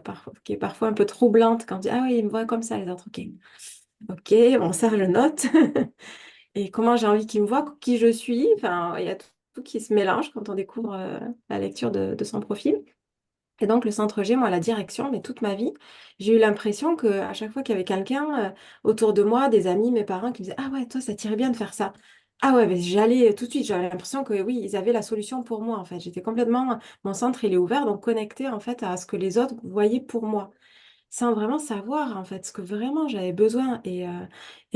parfois un peu troublante quand on dit ah oui, ils me voient comme ça, les autres, ok. Ok, bon, ça, je note. Et comment j'ai envie qu'ils me voient, qui je suis, enfin, il y a tout qui se mélange quand on découvre la lecture de son profil. Et donc, le centre G, moi, la direction, mais toute ma vie, j'ai eu l'impression qu'à chaque fois qu'il y avait quelqu'un autour de moi, des amis, mes parents, qui me disaient, ah ouais, toi, ça t'irait bien de faire ça. Ah ouais, mais j'allais tout de suite, j'avais l'impression que oui, ils avaient la solution pour moi, en fait. J'étais complètement, mon centre, il est ouvert, donc connecté, en fait, à ce que les autres voyaient pour moi, sans vraiment savoir, en fait, ce que vraiment j'avais besoin. Et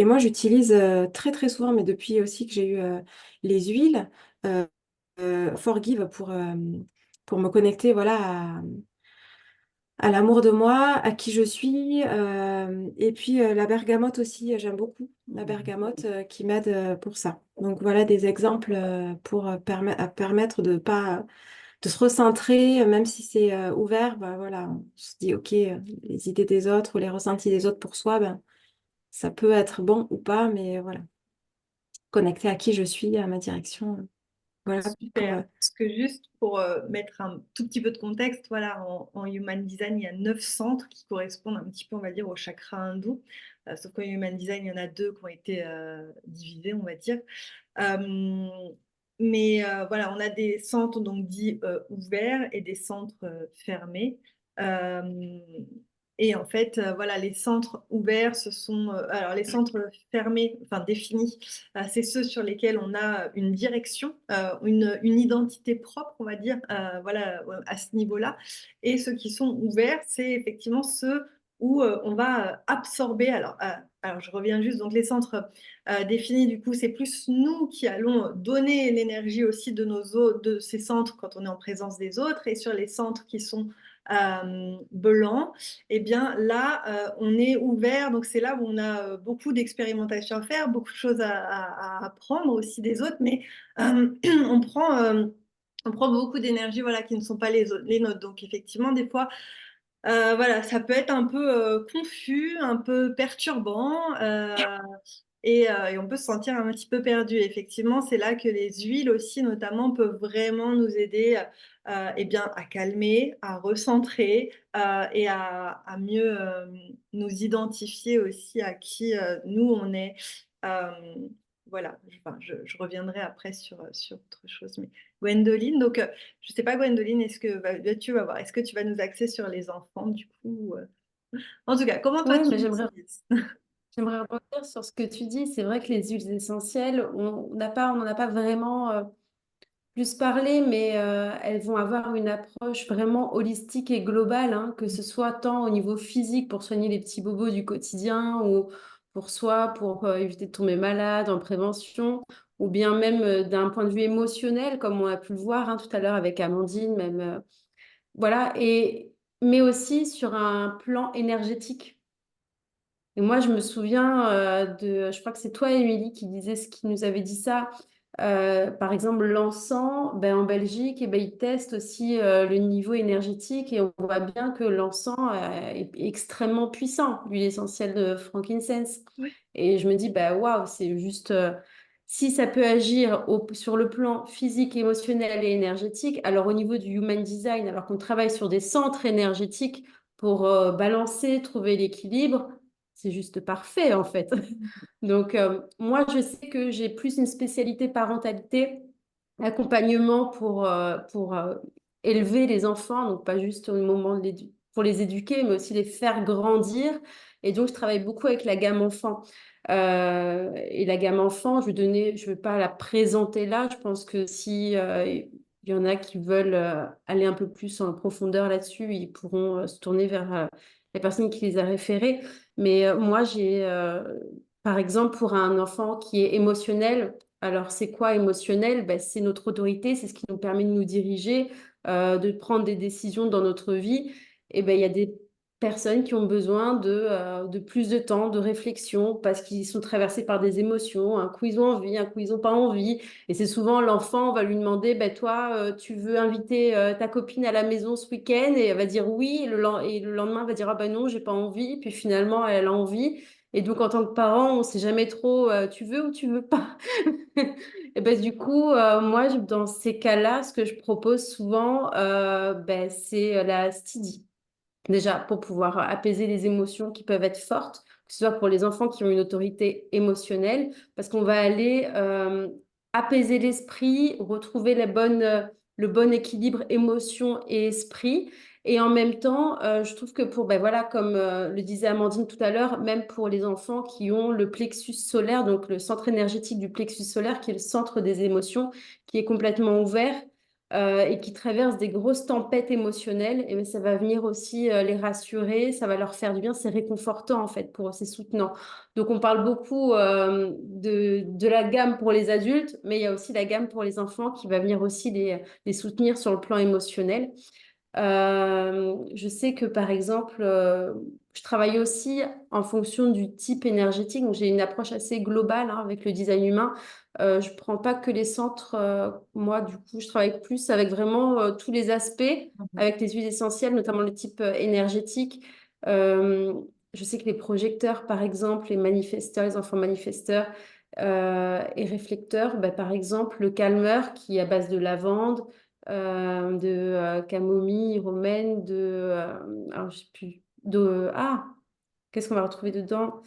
moi, j'utilise très, très souvent, mais depuis aussi que j'ai eu les huiles, euh, Forgive pour me connecter, voilà, à l'amour de moi, à qui je suis. Et puis la bergamote aussi, j'aime beaucoup la bergamote qui m'aide pour ça. Donc voilà des exemples pour permettre de pas de se recentrer, même si c'est ouvert, bah, voilà, on se dit ok, les idées des autres ou les ressentis des autres pour soi, ben, ça peut être bon ou pas, mais voilà, connecter à qui je suis, à ma direction. Voilà pour Super. Parce que juste pour mettre un tout petit peu de contexte, voilà, en Human Design, il y a 9 centres qui correspondent un petit peu, on va dire, au chakra hindou. Sauf qu'en Human Design, il y en a deux qui ont été divisés, on va dire. Euh, mais voilà, on a des centres donc dits ouverts et des centres fermés. Euh, et en fait, voilà, les centres ouverts, ce sont, alors les centres fermés, enfin définis, c'est ceux sur lesquels on a une direction, une identité propre, on va dire, voilà, à ce niveau-là. Et ceux qui sont ouverts, c'est effectivement ceux où on va absorber. Alors, je reviens juste, donc les centres définis, du coup, c'est plus nous qui allons donner l'énergie aussi de de ces centres quand on est en présence des autres. Et sur les centres qui sont blancs, eh bien là, on est ouvert. Donc c'est là où on a beaucoup d'expérimentation à faire, beaucoup de choses à apprendre aussi des autres, mais on prend... on prend beaucoup d'énergie voilà, qui ne sont pas les nôtres. Donc effectivement, des fois, voilà, ça peut être un peu confus, un peu perturbant. Et on peut se sentir un petit peu perdu. Effectivement, c'est là que les huiles aussi, notamment, peuvent vraiment nous aider eh bien, à calmer, à recentrer et à mieux nous identifier aussi à qui nous on est. Euh, voilà, je reviendrai après sur autre chose. Mais Gwendoline, donc je ne sais pas, Gwendoline, est-ce que tu vas voir, est-ce que tu vas nous axer sur les enfants du coup En tout cas, comment toi Oui, tu mais l'utilises? j'aimerais rebondir sur ce que tu dis. C'est vrai que les huiles essentielles, on n'en a pas vraiment plus parlé, mais elles vont avoir une approche vraiment holistique et globale, hein, que ce soit tant au niveau physique pour soigner les petits bobos du quotidien ou pour soi, pour éviter de tomber malade en prévention, ou bien même d'un point de vue émotionnel, comme on a pu le voir hein, tout à l'heure avec Amandine, même voilà, mais aussi sur un plan énergétique. Et moi, je me souviens je crois que c'est toi, Émilie, qui nous avait dit ça. Par exemple, l'encens, ben, en Belgique, ben, ils testent aussi le niveau énergétique et on voit bien que l'encens est extrêmement puissant, l'huile essentielle de frankincense. Oui. Et je me dis, bah, waouh, c'est juste, si ça peut agir sur le plan physique, émotionnel et énergétique, alors au niveau du human design, alors qu'on travaille sur des centres énergétiques pour balancer, trouver l'équilibre, c'est juste parfait en fait. Donc moi, je sais que j'ai plus une spécialité parentalité, accompagnement pour élever les enfants, donc pas juste au moment pour les éduquer, mais aussi les faire grandir. Et donc, je travaille beaucoup avec la gamme enfant. Et la gamme enfant, je ne vais pas la présenter là. Je pense que si il y en a qui veulent aller un peu plus en profondeur là-dessus, ils pourront se tourner vers la personne qui les a référés. Mais moi, par exemple, pour un enfant qui est émotionnel, alors c'est quoi émotionnel? Ben, c'est notre autorité, c'est ce qui nous permet de nous diriger, de prendre des décisions dans notre vie. Et ben, il y a personnes qui ont besoin de plus de temps, de réflexion, parce qu'ils sont traversés par des émotions. Un coup, ils ont envie, un coup, ils n'ont pas envie. Et c'est souvent l'enfant, on va lui demander, ben, toi, tu veux inviter ta copine à la maison ce week-end? Et elle va dire oui. Et le lendemain, elle va dire, ah ben non, j'ai pas envie. Puis finalement, elle a envie. Et donc, en tant que parent, on sait jamais trop, tu veux ou tu veux pas. Et ben, du coup, moi, dans ces cas-là, ce que je propose souvent, ben, c'est la Stidi. Déjà, pour pouvoir apaiser les émotions qui peuvent être fortes, que ce soit pour les enfants qui ont une autorité émotionnelle, parce qu'on va aller apaiser l'esprit, retrouver le bon équilibre émotion et esprit. Et en même temps, je trouve que ben voilà, comme le disait Amandine tout à l'heure, même pour les enfants qui ont le plexus solaire, donc le centre énergétique du plexus solaire, qui est le centre des émotions, qui est complètement ouvert, et qui traversent des grosses tempêtes émotionnelles, et bien, ça va venir aussi les rassurer, ça va leur faire du bien, c'est réconfortant en fait pour eux, c'est soutenant. Donc on parle beaucoup de la gamme pour les adultes, mais il y a aussi la gamme pour les enfants qui va venir aussi les soutenir sur le plan émotionnel. Je sais que par exemple, je travaille aussi en fonction du type énergétique. Donc, j'ai une approche assez globale hein, avec le design humain. Je prends pas que les centres. Moi, du coup, je travaille plus avec vraiment tous les aspects, avec les huiles essentielles, notamment le type énergétique. Euh, je sais que les projecteurs, par exemple, les manifesteurs, les enfants manifesteurs et réflecteurs, bah, par exemple, le calmeur qui est à base de lavande, de camomille romaine, alors, je sais plus, qu'est-ce qu'on va retrouver dedans?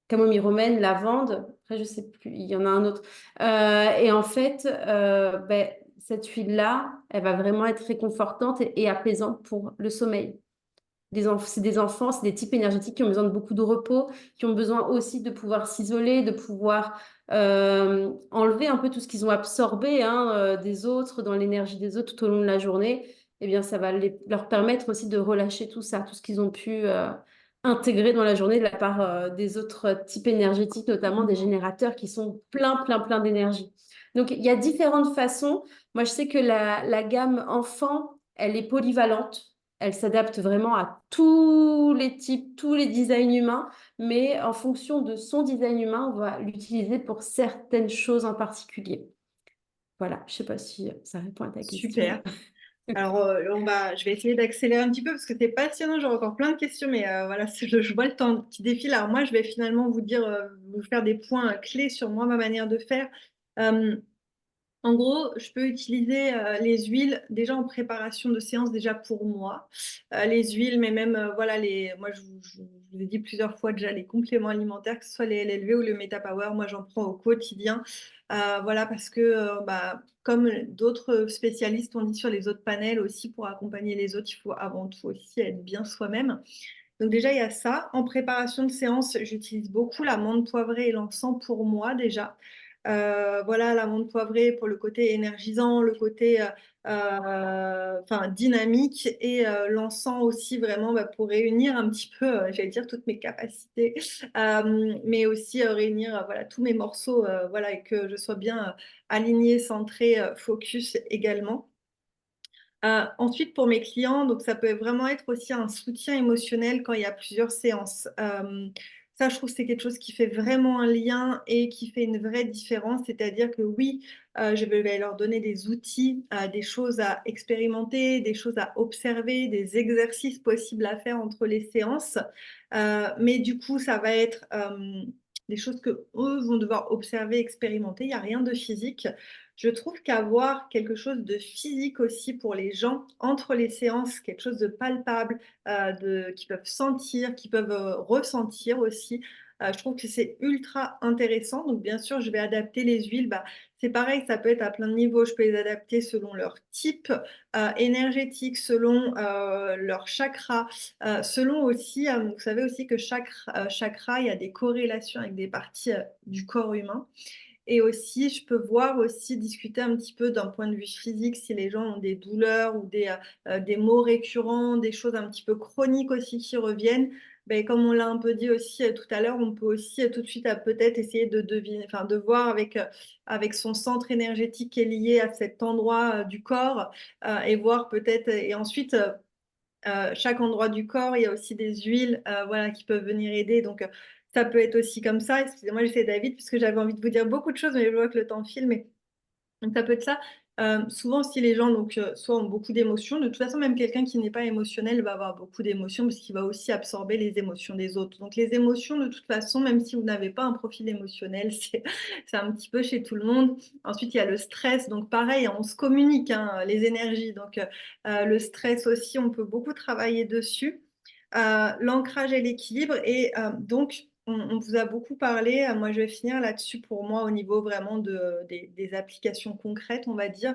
Camomille romaine, lavande, après je sais plus, il y en a un autre. Et en fait, ben, cette huile-là, elle va vraiment être réconfortante et apaisante pour le sommeil. C'est des enfants, c'est des types énergétiques qui ont besoin de beaucoup de repos, qui ont besoin aussi de pouvoir s'isoler, de pouvoir enlever un peu tout ce qu'ils ont absorbé hein, des autres, dans l'énergie des autres tout au long de la journée. Eh bien, ça va leur permettre aussi de relâcher tout ça, tout ce qu'ils ont pu intégrer dans la journée de la part des autres types énergétiques, notamment des générateurs qui sont plein d'énergie. Donc, il y a différentes façons. Moi, je sais que la gamme enfant, elle est polyvalente. Elle s'adapte vraiment à tous les types, tous les designs humains, mais en fonction de son design humain, on va l'utiliser pour certaines choses en particulier. Voilà, je ne sais pas si ça répond à ta question. Super. Alors, je vais essayer d'accélérer un petit peu parce que c'est passionnant. J'aurai encore plein de questions, mais voilà, je vois le temps qui défile. Alors, moi, je vais finalement vous dire, vous faire des points clés sur moi, ma manière de faire. Euh, En gros, je peux utiliser les huiles déjà en préparation de séance déjà pour moi. Les huiles, mais même voilà moi je vous ai dit plusieurs fois déjà les compléments alimentaires, que ce soit les LLV ou le MetaPower, moi j'en prends au quotidien. Voilà parce que comme d'autres spécialistes ont dit sur les autres panels aussi pour accompagner les autres, il faut avant tout aussi être bien soi-même. Donc déjà il y a ça. En préparation de séance, j'utilise beaucoup la menthe poivrée et l'encens pour moi déjà. Voilà, l'amande poivrée pour le côté énergisant, le côté enfin, dynamique et l'encens aussi vraiment bah, pour réunir un petit peu, j'allais dire, toutes mes capacités, mais aussi réunir voilà, tous mes morceaux voilà, et que je sois bien alignée, centrée, focus également. Ensuite, pour mes clients, donc ça peut vraiment être aussi un soutien émotionnel quand il y a plusieurs séances. Ça, je trouve que c'est quelque chose qui fait vraiment un lien et qui fait une vraie différence. C'est-à-dire que oui, je vais leur donner des outils, des choses à expérimenter, des choses à observer, des exercices possibles à faire entre les séances. Mais du coup, ça va être des choses que eux vont devoir observer, expérimenter. Il n'y a rien de physique. Je trouve qu'avoir quelque chose de physique aussi pour les gens entre les séances, quelque chose de palpable, qu'ils peuvent sentir, qu'ils peuvent ressentir aussi, je trouve que c'est ultra intéressant. Donc bien sûr, je vais adapter les huiles. Bah, c'est pareil, ça peut être à plein de niveaux. Je peux les adapter selon leur type énergétique, selon leur chakra, selon aussi, vous savez aussi que chaque chakra, il y a des corrélations avec des parties du corps humain. Et aussi, je peux voir aussi, discuter un petit peu d'un point de vue physique, si les gens ont des douleurs ou des maux récurrents, des choses un petit peu chroniques aussi qui reviennent. Ben, comme on l'a un peu dit aussi tout à l'heure, on peut aussi tout de suite peut-être essayer de deviner, enfin, de voir avec son centre énergétique qui est lié à cet endroit du corps et voir peut-être, et ensuite chaque endroit du corps. Il y a aussi des huiles voilà, qui peuvent venir aider. Donc, ça peut être aussi comme ça. Excusez-moi, j'essaie d'aller vite puisque j'avais envie de vous dire beaucoup de choses, mais je vois que le temps file. Mais donc, ça peut être ça. Souvent, si les gens soit ont beaucoup d'émotions, de toute façon, même quelqu'un qui n'est pas émotionnel va avoir beaucoup d'émotions parce qu'il va aussi absorber les émotions des autres. Donc, les émotions, de toute façon, même si vous n'avez pas un profil émotionnel, c'est un petit peu chez tout le monde. Ensuite, il y a le stress. Donc, pareil, on se communique, hein, les énergies. Donc, le stress aussi, on peut beaucoup travailler dessus. L'ancrage et l'équilibre. Et donc, on vous a beaucoup parlé. Moi, je vais finir là-dessus pour moi au niveau vraiment des applications concrètes, on va dire.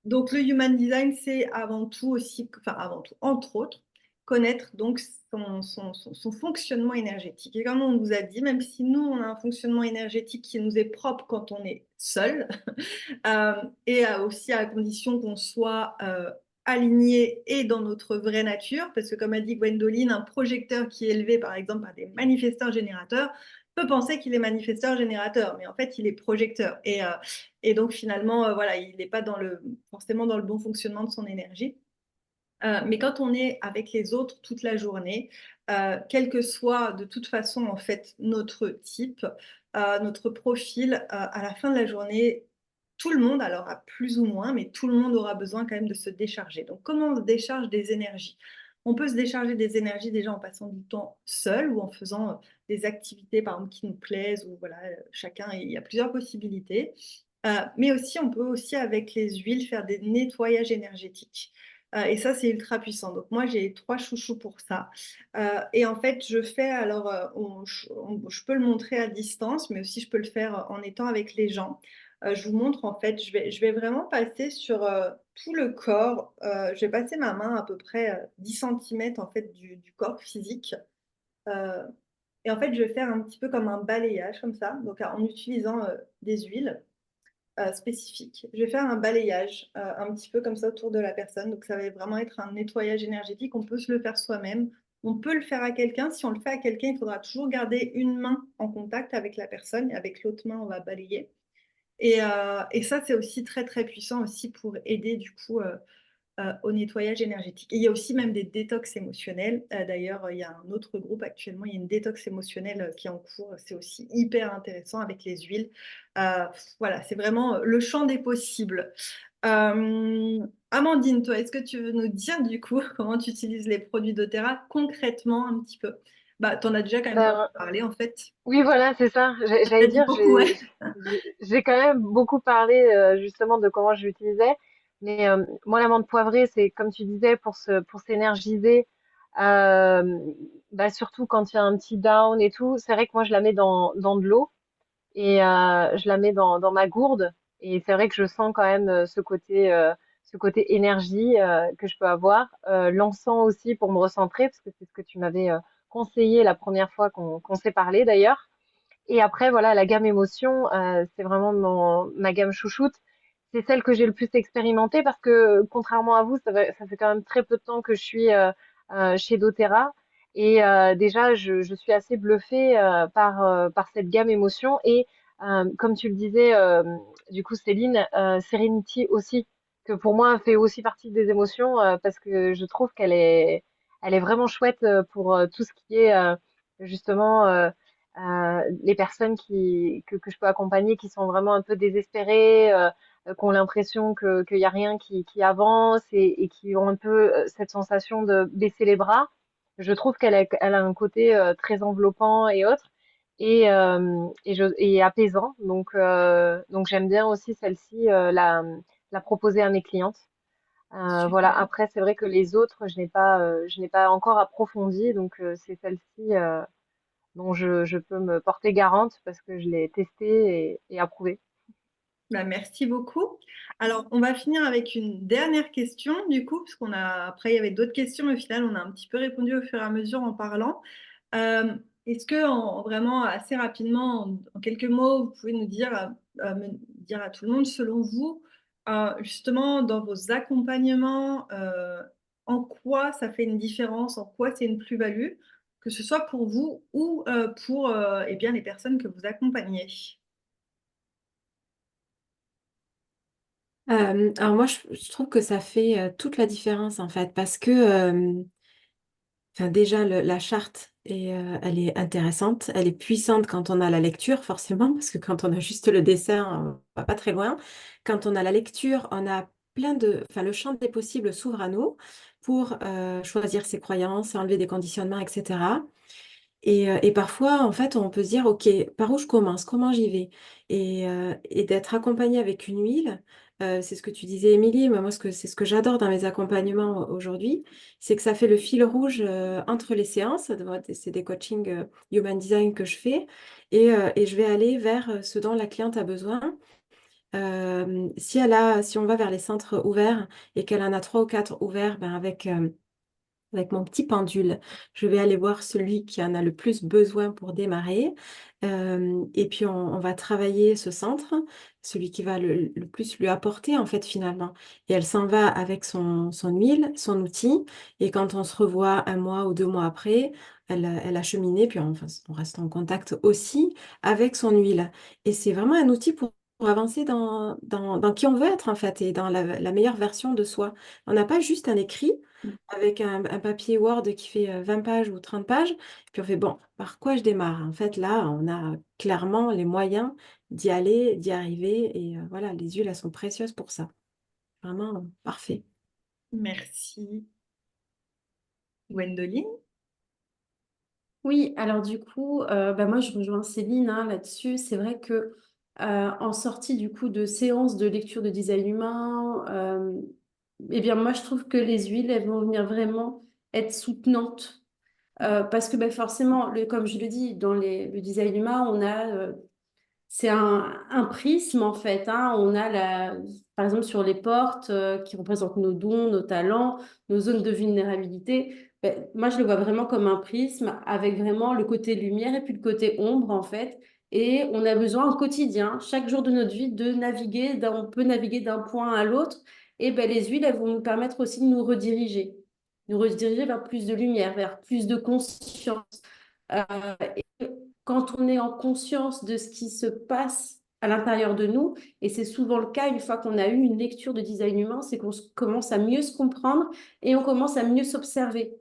Donc, le Human Design, c'est avant tout aussi, enfin avant tout, entre autres, connaître donc son fonctionnement énergétique. Et comme on vous a dit, même si nous, on a un fonctionnement énergétique qui nous est propre quand on est seul, et aussi à condition qu'on soit aligné et dans notre vraie nature, parce que comme a dit Gwendoline, un projecteur qui est élevé par exemple par des manifesteurs générateurs peut penser qu'il est manifesteur générateur, mais en fait il est projecteur. Et donc finalement, voilà, il n'est pas forcément dans le bon fonctionnement de son énergie. Mais quand on est avec les autres toute la journée, quel que soit de toute façon en fait notre type, notre profil, à la fin de la journée, tout le monde, alors à plus ou moins, mais tout le monde aura besoin quand même de se décharger. Donc comment on se décharge des énergies? On peut se décharger des énergies déjà en passant du temps seul ou en faisant des activités par exemple qui nous plaisent, ou voilà, chacun, il y a plusieurs possibilités. Mais aussi, on peut aussi avec les huiles faire des nettoyages énergétiques. Et ça, c'est ultra puissant. Donc moi, j'ai 3 chouchous pour ça. Et en fait, je fais, alors, je peux le montrer à distance, mais aussi je peux le faire en étant avec les gens. Je vous montre, en fait, je vais vraiment passer sur tout le corps. Je vais passer ma main à peu près 10 cm en fait, du corps physique. Euh, et en fait, je vais faire un petit peu comme un balayage, comme ça, donc en utilisant des huiles spécifique. Je vais faire un balayage un petit peu comme ça autour de la personne. Donc ça va vraiment être un nettoyage énergétique. On peut se le faire soi-même. On peut le faire à quelqu'un. Si on le fait à quelqu'un, il faudra toujours garder une main en contact avec la personne. Et avec l'autre main, on va balayer. Et ça, c'est aussi très, très puissant aussi pour aider du coup au nettoyage énergétique. Et il y a aussi même des détox émotionnels. D'ailleurs, il y a un autre groupe actuellement, il y a une détox émotionnelle qui est en cours. C'est aussi hyper intéressant avec les huiles. Voilà, c'est vraiment le champ des possibles. Amandine, toi, est-ce que tu veux nous dire du coup comment tu utilises les produits doTERRA concrètement un petit peu? Bah, tu en as déjà quand même pas mal Ben, parlé en fait. oui, voilà, c'est ça. Tu as J'allais dit dire, beaucoup, ouais. j'ai quand même beaucoup parlé justement de comment je l'utilisais. Mais moi, l'amande poivrée, c'est comme tu disais, pour s'énergiser, euh, bah, surtout quand il y a un petit down et tout. C'est vrai que moi, je la mets dans de l'eau et je la mets dans ma gourde. Et c'est vrai que je sens quand même ce côté énergie que je peux avoir. L'encens aussi pour me recentrer, parce que c'est ce que tu m'avais conseillé la première fois qu'on s'est parlé d'ailleurs. Et après, voilà, la gamme émotion, c'est vraiment ma gamme chouchoute. C'est celle que j'ai le plus expérimentée parce que, contrairement à vous, ça fait quand même très peu de temps que je suis chez doTERRA. Et déjà, je suis assez bluffée par cette gamme émotion. Et comme tu le disais, du coup, Céline, Serenity aussi, que pour moi fait aussi partie des émotions parce que je trouve elle est vraiment chouette pour tout ce qui est justement les personnes que je peux accompagner qui sont vraiment un peu désespérées, qui ont l'impression qu'il y a rien qui avance et qui ont un peu cette sensation de baisser les bras. Je trouve elle a un côté très enveloppant et autre et apaisant. Donc j'aime bien aussi celle-ci la proposer à mes clientes. Voilà. Super. Après, c'est vrai que les autres, je n'ai pas encore approfondi, donc c'est celle-ci dont je peux me porter garante parce que je l'ai testée et approuvée. Bah, merci beaucoup. Alors, on va finir avec une dernière question, du coup, parce après, il y avait d'autres questions, mais au final, on a un petit peu répondu au fur et à mesure en parlant. Est-ce que, vraiment, assez rapidement, en quelques mots, vous pouvez nous dire, me dire à tout le monde, selon vous, justement, dans vos accompagnements, en quoi ça fait une différence, en quoi c'est une plus-value, que ce soit pour vous ou pour eh bien, les personnes que vous accompagnez? Alors moi, je trouve que ça fait toute la différence en fait, parce que enfin, déjà la charte elle est intéressante, elle est puissante quand on a la lecture forcément, parce que quand on a juste le dessin, on va pas très loin. Quand on a la lecture, on a enfin le champ des possibles s'ouvre à nous pour choisir ses croyances, enlever des conditionnements, etc. Et parfois, en fait, on peut se dire, OK, par où je commence? Comment j'y vais? Et d'être accompagné avec une huile, c'est ce que tu disais, Émilie, mais moi, c'est ce que j'adore dans mes accompagnements aujourd'hui, c'est que ça fait le fil rouge entre les séances. C'est des coachings Human Design que je fais, et je vais aller vers ce dont la cliente a besoin. Si on va vers les centres ouverts et qu'elle en a trois ou quatre ouverts, ben avec mon petit pendule, je vais aller voir celui qui en a le plus besoin pour démarrer. Et puis, on va travailler ce centre, celui qui va le plus lui apporter, en fait, finalement. Et elle s'en va avec son huile, son outil. Et quand on se revoit un mois ou 2 mois après, elle a cheminé, puis enfin, on reste en contact aussi avec son huile. Et c'est vraiment un outil pour avancer dans qui on veut être, en fait, et dans la meilleure version de soi. On n'a pas juste un écrit avec un papier Word qui fait 20 pages ou 30 pages, puis on fait, bon, par quoi je démarre? En fait, là, on a clairement les moyens d'y aller, d'y arriver, et voilà, les huiles, elles sont précieuses pour ça. Vraiment parfait. Merci. Gwendoline? Oui, alors du coup, bah moi je rejoins Céline hein, là-dessus. C'est vrai que en sortie du coup de séance de lecture de design humain, eh bien moi je trouve que les huiles elles vont venir vraiment être soutenantes. Parce que bah, forcément, comme je le dis, dans le design humain, on a c'est un prisme en fait, hein. On a par exemple sur les portes qui représentent nos dons, nos talents, nos zones de vulnérabilité. Ben, moi, je le vois vraiment comme un prisme avec vraiment le côté lumière et puis le côté ombre en fait. Et on a besoin au quotidien, chaque jour de notre vie, de naviguer. On peut naviguer d'un point à l'autre. Et ben, les huiles, elles vont nous permettre aussi de nous rediriger vers plus de lumière, vers plus de conscience. Euh, et quand on est en conscience de ce qui se passe à l'intérieur de nous, et c'est souvent le cas une fois qu'on a eu une lecture de design humain, c'est qu'on commence à mieux se comprendre et on commence à mieux s'observer.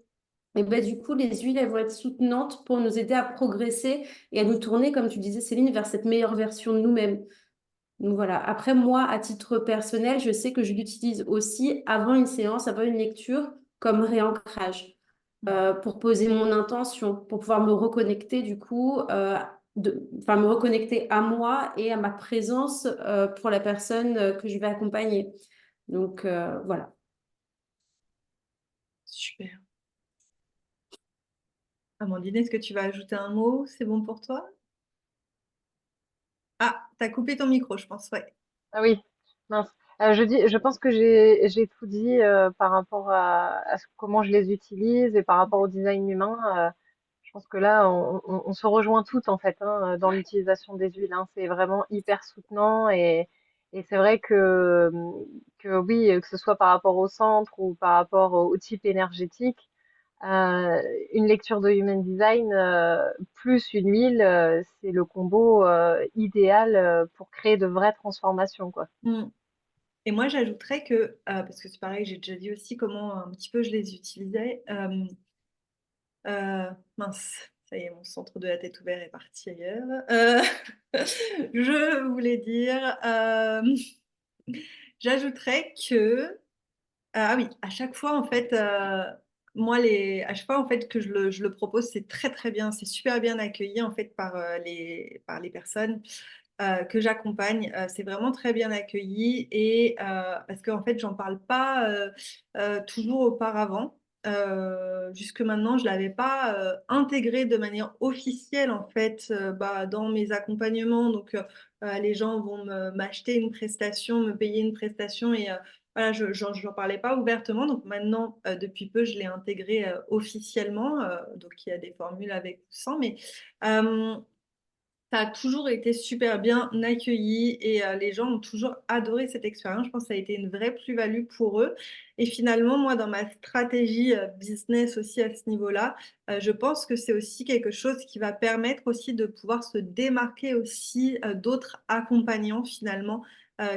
Et ben, du coup, les huiles, elles vont être soutenantes pour nous aider à progresser et à nous tourner, comme tu disais, Céline, vers cette meilleure version de nous-mêmes. Donc voilà. Après, moi, à titre personnel, je sais que je l'utilise aussi avant une séance, avant une lecture, comme réancrage, pour poser mon intention, pour pouvoir me reconnecter du coup, enfin me reconnecter à moi et à ma présence pour la personne que je vais accompagner. Donc voilà. Super. Amandine, est-ce que tu vas ajouter un mot? C'est bon pour toi? Ah, t'as coupé ton micro, je pense, ouais. Ah oui, mince. Je pense que j'ai tout dit par rapport comment je les utilise et par rapport au design humain. Je pense que là, on se rejoint toutes en fait hein, dans l'utilisation des huiles. Hein. C'est vraiment hyper soutenant et c'est vrai que oui, que ce soit par rapport au centre ou par rapport au type énergétique, une lecture de Human Design plus une huile, c'est le combo idéal pour créer de vraies transformations, quoi. Mm. Et moi, j'ajouterais que, parce que c'est pareil, j'ai déjà dit aussi comment un petit peu je les utilisais. Mince, ça y est, mon centre de la tête ouvert est parti ailleurs. Je voulais dire, j'ajouterais que, ah oui, à chaque fois, en fait, moi, à chaque fois, en fait, que je le propose, c'est très, très bien, c'est super bien accueilli, en fait, par les personnes que j'accompagne. C'est vraiment très bien accueilli et parce qu'en fait, j'en parle pas toujours auparavant. Jusque maintenant, je l'avais pas intégré de manière officielle en fait dans mes accompagnements. Donc, les gens vont m'acheter une prestation, me payer une prestation et voilà, j'en parlais pas ouvertement. Donc maintenant, depuis peu, je l'ai intégré officiellement. Donc, il y a des formules avec ou sans, mais ça a toujours été super bien accueilli et les gens ont toujours adoré cette expérience. Je pense que ça a été une vraie plus-value pour eux. Et finalement, moi, dans ma stratégie business aussi à ce niveau-là, je pense que c'est aussi quelque chose qui va permettre aussi de pouvoir se démarquer aussi d'autres accompagnants finalement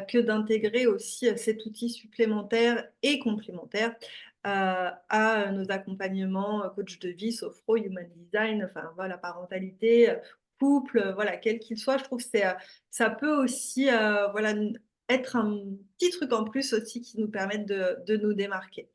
que d'intégrer aussi cet outil supplémentaire et complémentaire à nos accompagnements coach de vie, sophro, human design, enfin voilà, parentalité, couple, voilà, quel qu'il soit. Je trouve que ça peut aussi voilà, être un petit truc en plus aussi qui nous permette de nous démarquer.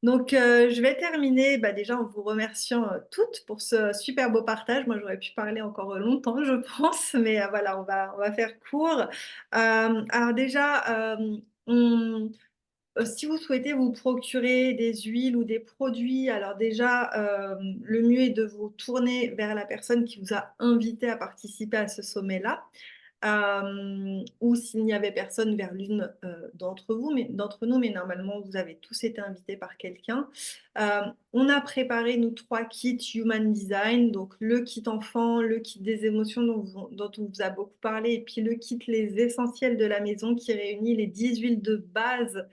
Donc, je vais terminer déjà en vous remerciant toutes pour ce super beau partage. Moi, j'aurais pu parler encore longtemps, je pense, mais voilà, on va faire court. Alors déjà, si vous souhaitez vous procurer des huiles ou des produits, alors déjà, le mieux est de vous tourner vers la personne qui vous a invité à participer à ce sommet-là. Ou s'il n'y avait personne, vers l'une d'entre nous, mais normalement, vous avez tous été invités par quelqu'un. On a préparé, nous, 3 kits Human Design, donc le kit enfant, le kit des émotions dont on vous a beaucoup parlé, et puis le kit les essentiels de la maison qui réunit les 10 huiles de base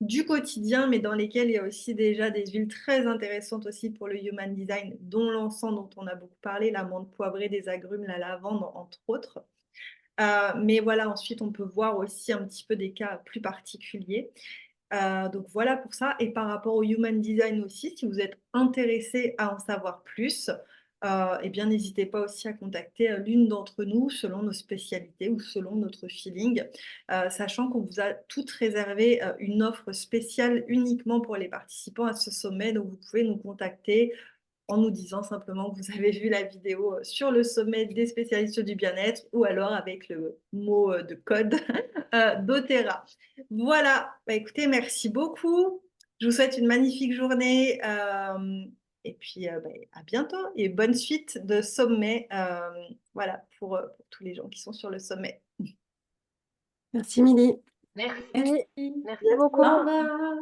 du quotidien, mais dans lesquelles il y a aussi déjà des huiles très intéressantes aussi pour le Human Design, dont l'encens dont on a beaucoup parlé, la menthe poivrée, des agrumes, la lavande, entre autres. Mais voilà, ensuite, on peut voir aussi un petit peu des cas plus particuliers. Donc voilà pour ça. Et par rapport au Human Design aussi, si vous êtes intéressé à en savoir plus, eh bien, n'hésitez pas aussi à contacter l'une d'entre nous selon nos spécialités ou selon notre feeling, sachant qu'on vous a toutes réservé une offre spéciale uniquement pour les participants à ce sommet. Donc, vous pouvez nous contacter en nous disant simplement que vous avez vu la vidéo sur le sommet des spécialistes du bien-être ou alors avec le mot de code doTERRA. Voilà, écoutez, merci beaucoup. Je vous souhaite une magnifique journée et puis à bientôt et bonne suite de sommet voilà, pour tous les gens qui sont sur le sommet. Merci, Milly. Merci, Merci. merci Au beaucoup. revoir.